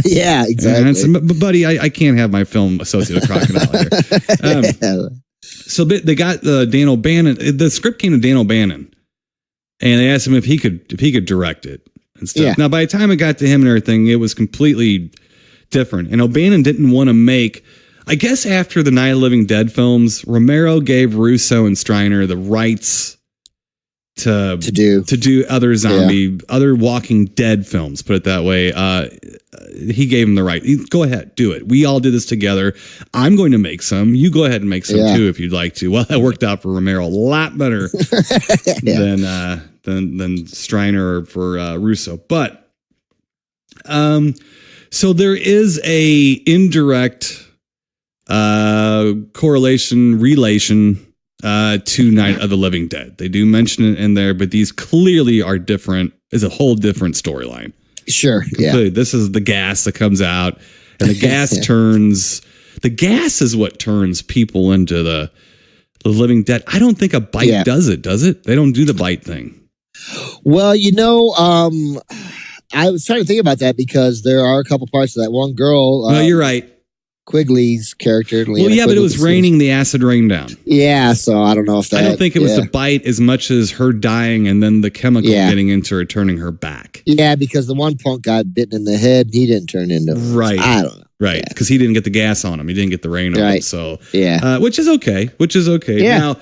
Yeah, exactly. And said, but buddy, I can't have my film associated with crocodile here. So they got Dan O'Bannon. The script came to Dan O'Bannon, and they asked him if he could direct it and stuff. Yeah. Now, by the time it got to him and everything, it was completely different. And O'Bannon didn't want to make. I guess after the Night of the Living Dead films, Romero gave Russo and Streiner the rights to do other other Walking Dead films, put it that way. He gave him the right. Go ahead, do it. We all did this together. I'm going to make some. You go ahead and make some too if you'd like to. Well, that worked out for Romero a lot better than Streiner or for Russo. But so there is a indirect relation to Night of the Living Dead. They do mention it in there, but these clearly are different. Is a whole different storyline. Sure. Completely. Yeah. This is the gas that comes out, and the gas turns. The gas is what turns people into the Living Dead. I don't think a bite does it. Does it? They don't do the bite thing. Well, I was trying to think about that because there are a couple parts of that. One girl. No, you're right. Quigley's character. Well, yeah, but it was raining the acid rain down. Yeah, so I don't know if that. I don't think it was the bite as much as her dying and then the chemical getting into her, turning her back. Yeah, because the one punk got bitten in the head. He didn't turn into. Right. I don't know. Right, because he didn't get the gas on him. He didn't get the rain on him. So which is okay. Yeah. Now,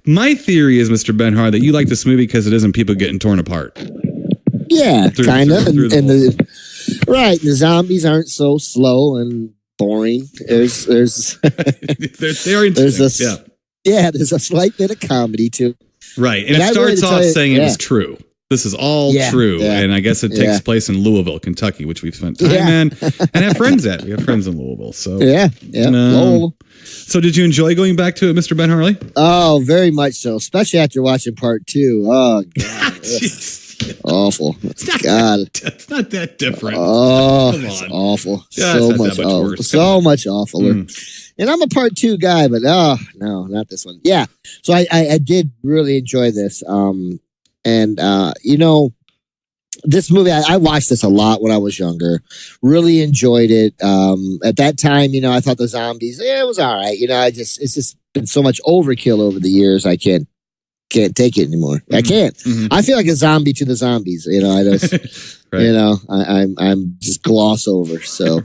my theory is, Mr. Benhar, that you like this movie because it isn't people getting torn apart. Yeah, kind of. And the zombies aren't so slow and boring. There's they're interesting. There's a slight bit of comedy too. Right, and it starts off saying it was true. This is all true, and I guess it takes place in Louisville, Kentucky, which we've spent time in and have friends at. We have friends in Louisville, so So, did you enjoy going back to it, Mr. Ben Harley? Oh, very much so, especially after watching part 2. Oh God. Awful. It's not that different. Oh, it's awful. So much awfuler. And I'm a part 2 guy, but no, not this one. Yeah. So I did really enjoy this. This movie, I watched this a lot when I was younger. Really enjoyed it. At that time, I thought the zombies, it was all right. It's just been so much overkill over the years. I can't take it anymore. I can't. Mm-hmm. I feel like a zombie to the zombies. I just, I'm just gloss over. So,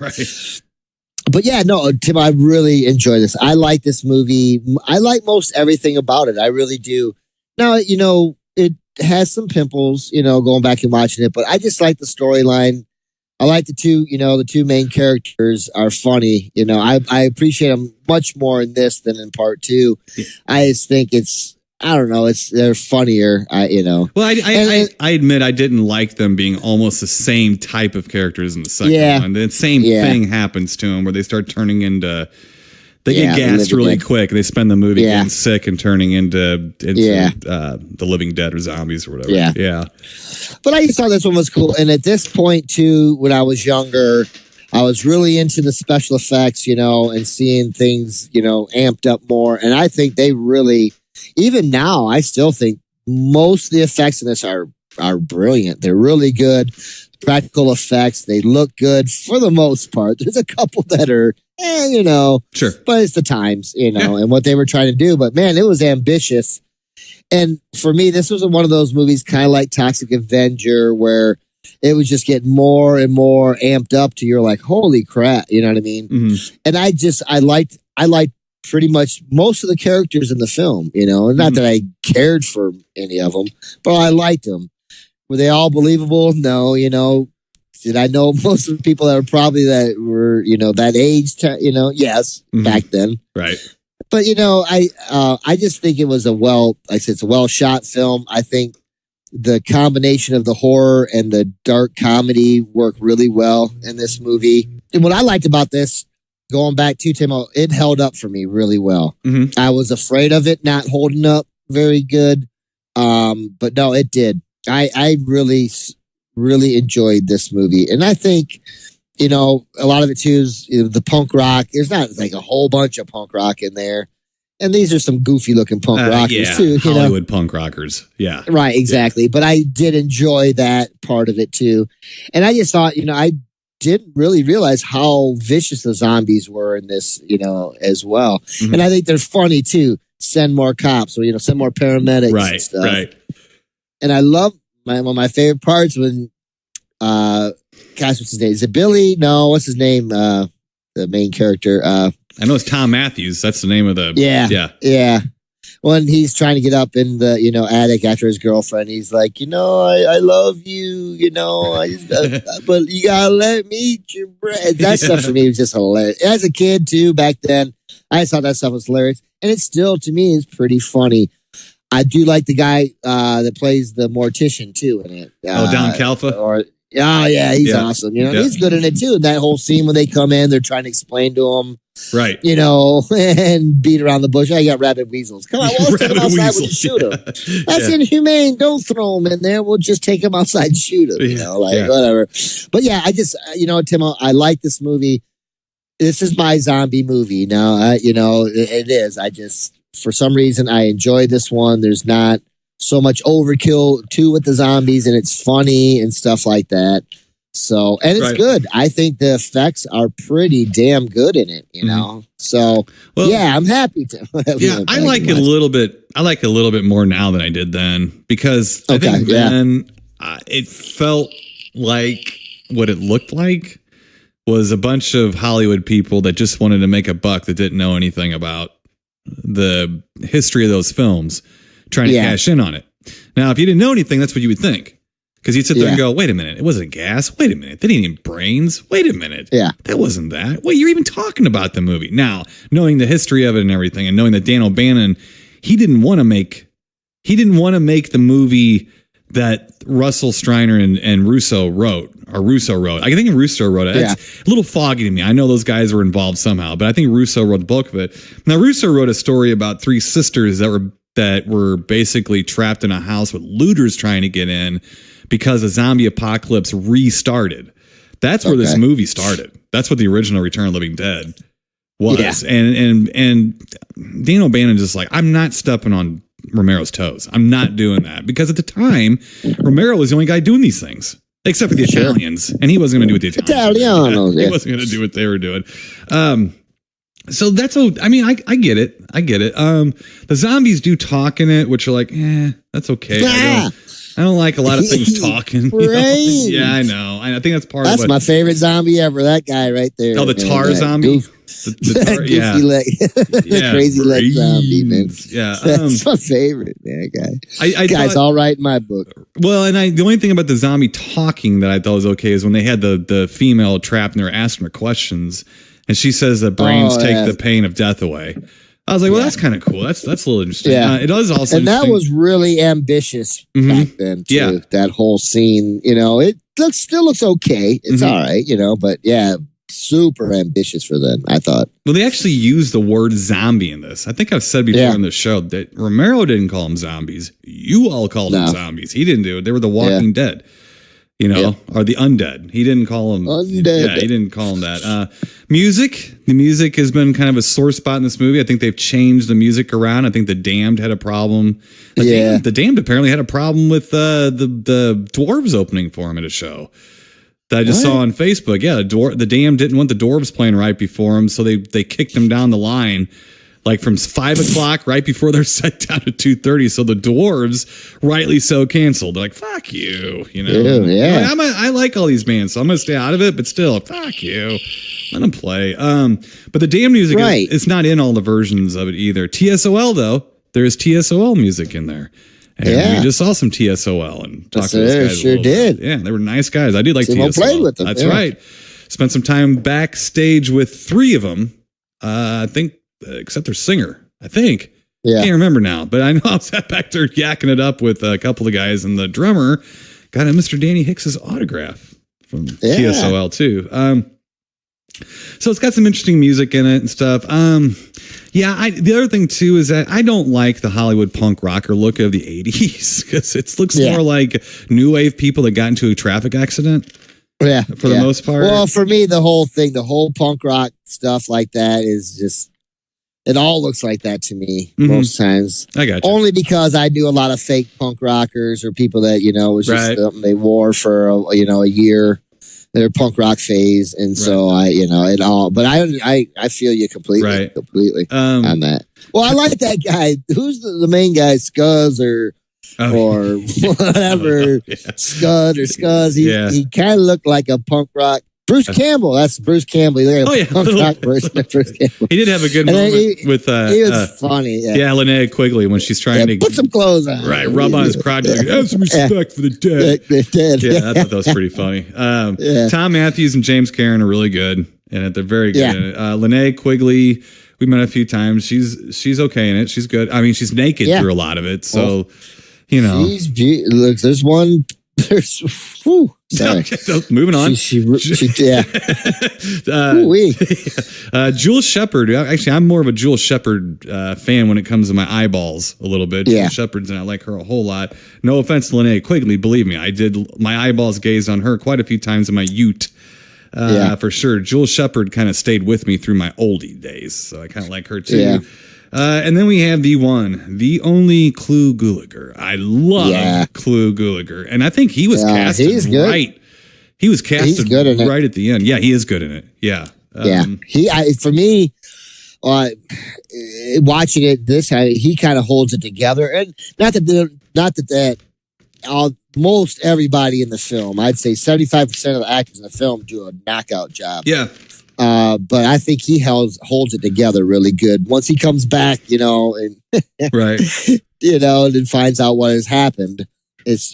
but yeah, no, Tim, I really enjoy this. I like this movie. I like most everything about it. I really do. Now, it has some pimples, going back and watching it, but I just like the storyline. I like the two main characters are funny. I appreciate them much more in this than in part 2. Yeah. I just think they're funnier. Well, I admit I didn't like them being almost the same type of characters in the second one. The same thing happens to them where they start turning into. They get gassed really quick. They spend the movie getting sick and turning into the Living Dead or zombies or whatever. Yeah. But I just thought this one was cool. And at this point, too, when I was younger, I was really into the special effects, and seeing things, amped up more. And I think they really, even now, I still think most of the effects in this are brilliant. They're really good. Practical effects. They look good for the most part. There's a couple that are, sure. But it's the times, and what they were trying to do. But man, it was ambitious. And for me, this was one of those movies kind of like Toxic Avenger where it was just getting more and more amped up to you're like, holy crap. You know what I mean? Mm-hmm. And I liked pretty much most of the characters in the film, and not that I cared for any of them, but I liked them. Were they all believable? No, did I know most of the people that were that age? Yes, back then. Right. But I just think it was it's a well shot film. I think the combination of the horror and the dark comedy work really well in this movie. And what I liked about this, going back to Timo, it held up for me really well. Mm-hmm. I was afraid of it not holding up very good. But no, it did. I really, really enjoyed this movie. And I think, a lot of it too is the punk rock. There's not like a whole bunch of punk rock in there. And these are some goofy looking punk rockers too. Hollywood punk rockers. Yeah. Right, exactly. Yeah. But I did enjoy that part of it too. And I just thought, I didn't really realize how vicious the zombies were in this, as well. Mm-hmm. And I think they're funny too. Send more cops or, send more paramedics and stuff. Right. And I love one of my favorite parts when, gosh, what's his name? Is it Billy? No, what's his name? The main character. I know it's Tom Matthews. That's the name of the. Yeah. When he's trying to get up in the, attic after his girlfriend, he's like, I love you, but you gotta let me eat your bread. That stuff for me was just hilarious. As a kid too, back then, I just thought that stuff was hilarious. And it still, to me, is pretty funny. I do like the guy that plays the mortician too in it. Don Calfa? He's awesome. He's good in it too. That whole scene when they come in, they're trying to explain to him, right? And beat around the bush. I got rabid weasels. Come on, we'll take him outside. We'll shoot him. That's inhumane. Don't throw him in there. We'll just take him outside and shoot him. Whatever. But yeah, I just, Timo, I like this movie. This is my zombie movie. Now, it is. I just, for some reason, I enjoy this one. There's not so much overkill too with the zombies, and it's funny and stuff like that. So, and it's good. I think the effects are pretty damn good in it, So, I'm happy to. I like it a little bit. I like it a little bit more now than I did then, because I think then it felt like what it looked like was a bunch of Hollywood people that just wanted to make a buck that didn't know anything about the history of those films, trying to cash in on it. Now, if you didn't know anything, that's what you would think. Because you'd sit there and go, wait a minute, it wasn't gas. Wait a minute, they didn't even brains. Wait a minute. Yeah. That wasn't that. Wait, you're even talking about the movie. Now, knowing the history of it and everything, and knowing that Dan O'Bannon, he didn't want to make the movie that Russell Streiner and Russo wrote. I think Russo wrote it. It's a little foggy to me. I know those guys were involved somehow, but I think Russo wrote the bulk of it. Now, Russo wrote a story about three sisters that were basically trapped in a house with looters trying to get in because a zombie apocalypse restarted. That's where this movie started. That's what the original Return of the Living Dead was. Yeah. And Dan O'Bannon just like, I'm not stepping on Romero's toes. I'm not doing that, because at the time, Romero was the only guy doing these things, except for the Italians, and he wasn't going to do what the Italians He wasn't going to do what they were doing. So that's I get it. The zombies do talk in it, which are like, that's okay. I don't like a lot of things talking. Yeah, I know. I think that's part of it. That's my favorite zombie ever. That guy right there. Oh, the tar zombie? The crazy leg zombie, man. Yeah. That's my favorite, man, guy. Guy's all right in my book. Well, and the only thing about the zombie talking that I thought was okay is when they had the female trapped and they were asking her questions, and she says that brains take the pain of death away. I was like, well, that's kind of cool. That's a little interesting. Yeah. It was also and that was really ambitious back then, too. Yeah. That whole scene, it still looks okay. It's all right, but super ambitious for them, I thought. Well, they actually used the word zombie in this. I think I've said before on the show that Romero didn't call them zombies. You all called them zombies. He didn't do it. They were the Walking Dead. Or the undead. He didn't call them undead. Yeah, he didn't call them that. Music. The music has been kind of a sore spot in this movie. I think they've changed the music around. I think The Damned had a problem. The Damned apparently had a problem with the dwarves opening for him at a show that I just saw on Facebook. Yeah, the Damned didn't want the dwarves playing right before him, so they kicked him down the line. Like from 5 o'clock, right before they're set down at 2:30. So the dwarves, rightly so, canceled. They're like, "Fuck you," Yeah. I like all these bands, so I'm gonna stay out of it. But still, fuck you. Let them play. But the damn music is not in all the versions of it either. TSOL though, there's TSOL music in there. And we just saw some TSOL and talked to those guys. Sure did. Yeah, they were nice guys. I did like TSOL. Played with them. That's right. Spent some time backstage with 3 of them. I think, except their singer. I think. Yeah. Can't remember now, but I know I was back there yakking it up with a couple of guys, and the drummer got a Mr. Danny Hicks's autograph from TSOL too. So it's got some interesting music in it and stuff. The other thing too is that I don't like the Hollywood punk rocker look of the 80s because it looks more like new wave people that got into a traffic accident. Yeah, for the most part. Well, for me, the whole punk rock stuff like that is just. It all looks like that to me most times. I got you. Only because I knew a lot of fake punk rockers or people that, it was just something they wore for, a year, their punk rock phase. And so it all, but I feel you completely on that. Well, I like that guy. Who's the main guy? Scuzz or whatever. Scud or Scuzz. He kind of looked like a punk rock. Bruce Campbell. That's Bruce Campbell. Punk rock version of Bruce Campbell. He did have a good moment with. He was funny. Yeah, Linnea Quigley when she's trying to put some clothes on. Right, rub on his project. Have some respect for the dead. The dead. Yeah, I thought that was pretty funny. Tom Matthews and James Karen are really good in it. They're very good in it. Linnea Quigley, we met a few times. She's okay in it. She's good. I mean, she's naked through a lot of it. So, look, there's one. Sorry. Moving on. Jules Shepard. Actually, I'm more of a Jules Shepard fan when it comes to my eyeballs a little bit. Jules Shepard's, and I like her a whole lot. No offense to Linnea Quigley. Believe me, I did. My eyeballs gazed on her quite a few times in my ute. For sure. Jules Shepard kind of stayed with me through my oldie days. So I kind of like her too. Yeah. And then we have the only Clu Gulager. I love Clu Gulager. And I think he was casted right. He was casted right at the end. Yeah, he is good in it. Yeah. For me, watching it, he kind of holds it together. And not that most everybody in the film, I'd say 75% of the actors in the film do a knockout job. Yeah. But I think he holds it together really good. Once he comes back, and and then finds out what has happened, it's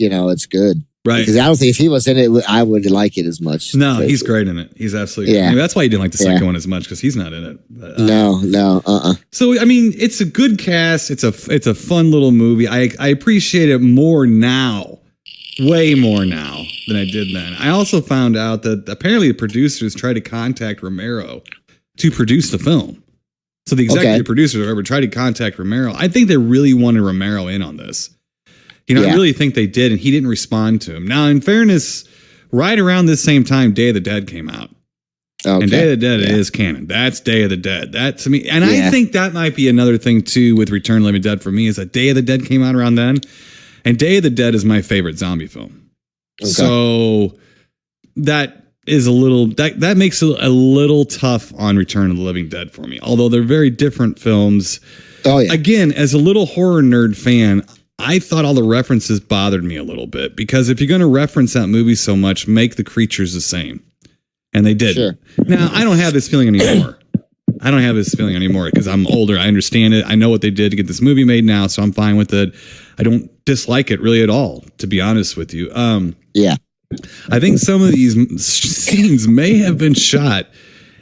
good. Right. Because I don't think if he was in it, I wouldn't like it as much. No, he's great in it. He's absolutely great. I mean, that's why you didn't like the second one as much, because he's not in it. But, no. So, I mean, it's a good cast. It's a fun little movie. I appreciate it more now. Way more now than I did then. I also found out that apparently the producers tried to contact Romero to produce the film. So the executive producers or whoever tried to contact Romero. I think they really wanted Romero in on this. I really think they did, and he didn't respond to him. Now, in fairness, right around this same time, Day of the Dead came out. Okay. And Day of the Dead is canon. That's Day of the Dead. That to me, and I think that might be another thing too with Return of the Living Dead for me is that Day of the Dead came out around then. And Day of the Dead is my favorite zombie film. Okay. So that is that makes it a little tough on Return of the Living Dead for me. Although they're very different films. Oh yeah. Again, as a little horror nerd fan, I thought all the references bothered me a little bit because if you're going to reference that movie so much, make the creatures the same. And they did. Sure. Now, I don't have this feeling anymore. Because I'm older. I understand it. I know what they did to get this movie made now, so I'm fine with it. I don't dislike it really at all, to be honest with you. I think some of these scenes may have been shot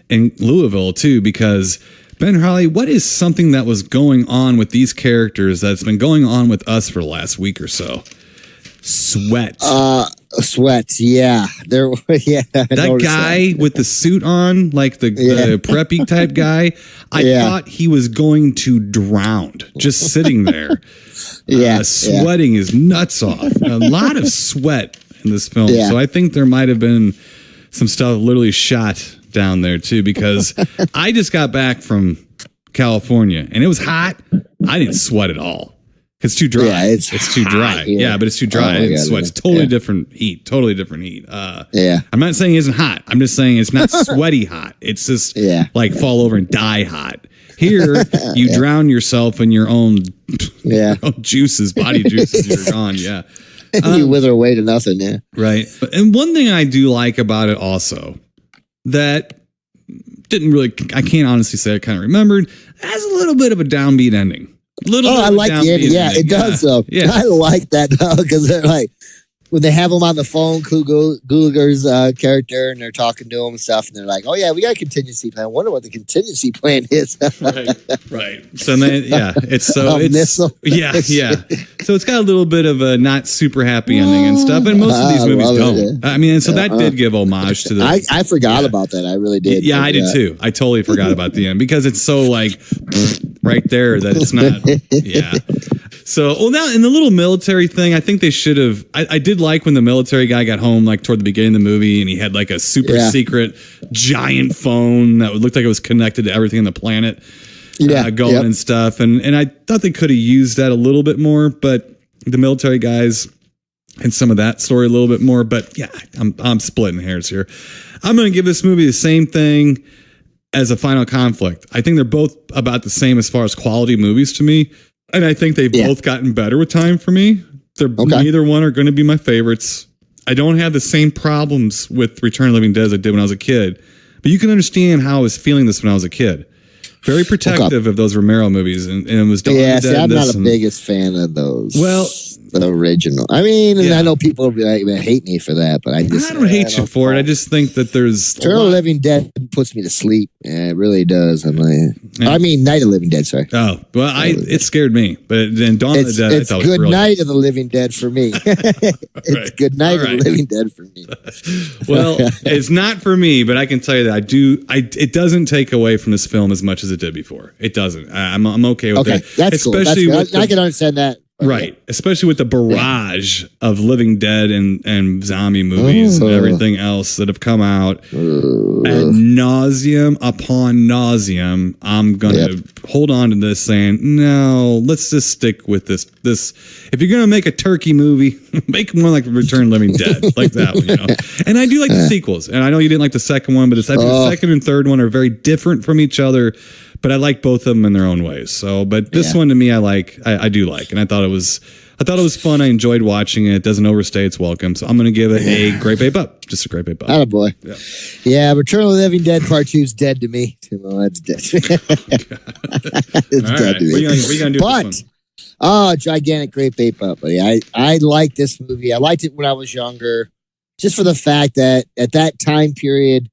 in Louisville too, because Ben Harley, what is something that was going on with these characters that's been going on with us for the last week or so? Sweat. Sweat, yeah. That guy with the suit on, like the preppy type guy, I thought he was going to drown just sitting there. Sweating his nuts off. A lot of sweat in this film. Yeah. So I think there might have been some stuff literally shot down there too, because I just got back from California and it was hot. I didn't sweat at all. It's too dry. Yeah, it's too dry. Yeah, but it's too dry. It's totally different heat. I'm not saying it isn't hot. I'm just saying it's not sweaty hot. It's just like fall over and die hot. Here, you drown yourself in your own, juices, body juices. You're gone. Yeah. You wither away to nothing. Yeah. Right. And one thing I do like about it also that I can't honestly say I kind of remembered. It has a little bit of a downbeat ending. I like the ending. Yeah, it does. So I like that because they're like, when they have him on the phone, Gulager's character, and they're talking to him and stuff, and they're like, "Oh yeah, we got a contingency plan. I wonder what the contingency plan is." right. So then, it's missile. Yeah. So it's got a little bit of a not super happy ending and stuff, and most of these movies don't. I mean, so that did give homage to the. I forgot about that. I really did. Yeah, I did too. I totally forgot about the end because it's so like right there that it's not. Yeah. So, well, now in the little military thing, I think they should have. I did like when the military guy got home, like toward the beginning of the movie, and he had like a super secret giant phone that looked like it was connected to everything on the planet, going and stuff. And I thought they could have used that a little bit more, but the military guys and some of that story a little bit more. But yeah, I'm splitting hairs here. I'm going to give this movie the same thing as A Final Conflict. I think they're both about the same as far as quality movies to me. And I think they've both gotten better with time for me. Neither one are going to be my favorites. I don't have the same problems with Return of the Living Dead as I did when I was a kid. But you can understand how I was feeling this when I was a kid. Very protective of those Romero movies. And it was Dawn of the Dead. I'm not the biggest fan of those. Well, the original. I mean, and I know people hate me for that, but I don't hate you for it. I just think that there's Return of the Living Dead puts me to sleep. Yeah, it really does. I'm like, I mean, Night of the Living Dead. Sorry. Oh well, it scared me. But then Dawn of the Dead. It's Good Night of the Living Dead for me. It's Good Night of the Living Dead for me. Well, it's not for me, but I can tell you that it doesn't take away from this film as much as it did before. It doesn't. I'm okay with that. That's especially cool. I can understand that. Right. Especially with the barrage of Living Dead and zombie movies and everything else that have come out ad nauseum upon nauseum. I'm going to hold on to this saying, no, let's just stick with this. If you're going to make a turkey movie, make one like Return of the Living Dead, like that one, And I do like the sequels. And I know you didn't like the second one, but I think the second and third one are very different from each other. But I like both of them in their own ways. So, but this one to me, I do like, and I thought it was fun. I enjoyed watching it. It doesn't overstay it's welcome. So I'm going to give it a great babe up. Just a great babe up. Attaboy. Yeah. Return of the Living Dead Part 2 is dead to me. It's dead. It's dead to me. What are you going to do with this one? Gigantic great babe up. But yeah, I like this movie. I liked it when I was younger, just for the fact that at that time period,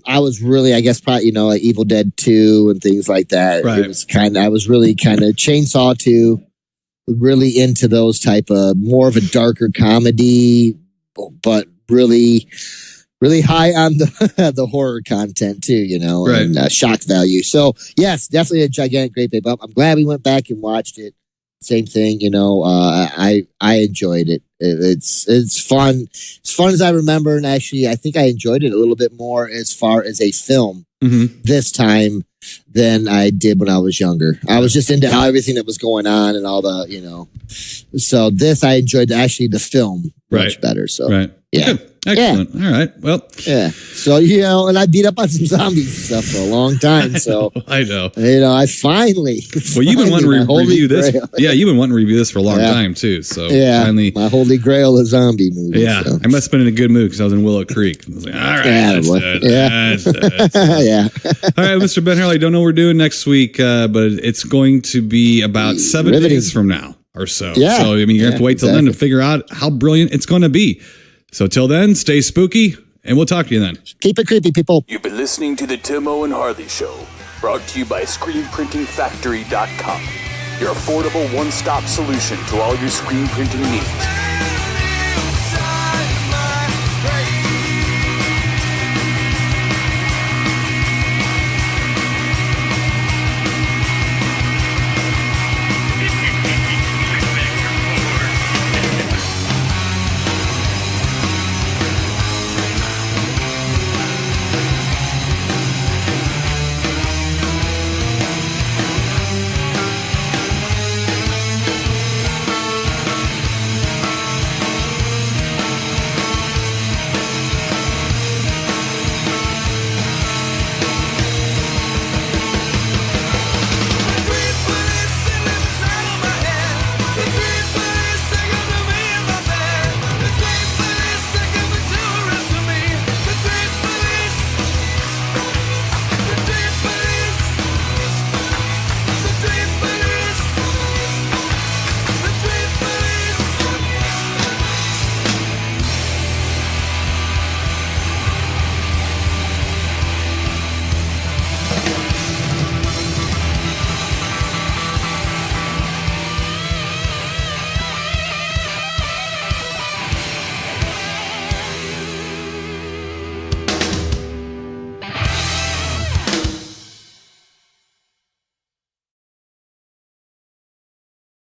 I was really, I guess, probably, like Evil Dead 2 and things like that. Right. It was I was really kind of Chainsaw 2, really into those type of more of a darker comedy, but really, really high on the horror content too, and shock value. So yes, definitely a gigantic great babe up. I'm glad we went back and watched it. Same thing, I enjoyed it. It's fun. As fun as I remember, and actually, I think I enjoyed it a little bit more as far as a film this time than I did when I was younger. I was just into everything that was going on and all the, So this, I enjoyed the film much better. So yeah. Good. Excellent. Yeah. All right. Well. Yeah. So, and I beat up on some zombies and stuff for a long time. So I know. I finally. Well, you've been wanting to review this. Yeah, you've been wanting to review this for a long time too. So finally, my holy grail is zombie movie. Yeah, so. I must have been in a good mood because I was in Willow Creek. I was like, all right, that's good. Yeah. All right, Mr. Ben Harley. Don't know what we're doing next week, but it's going to be about 7 days from now or so. Yeah. So I mean, you have to wait till then to figure out how brilliant it's going to be. So till then, stay spooky, and we'll talk to you then. Keep it creepy, people. You've been listening to the Timo and Harley Show, brought to you by ScreenPrintingFactory.com, your affordable one-stop solution to all your screen printing needs.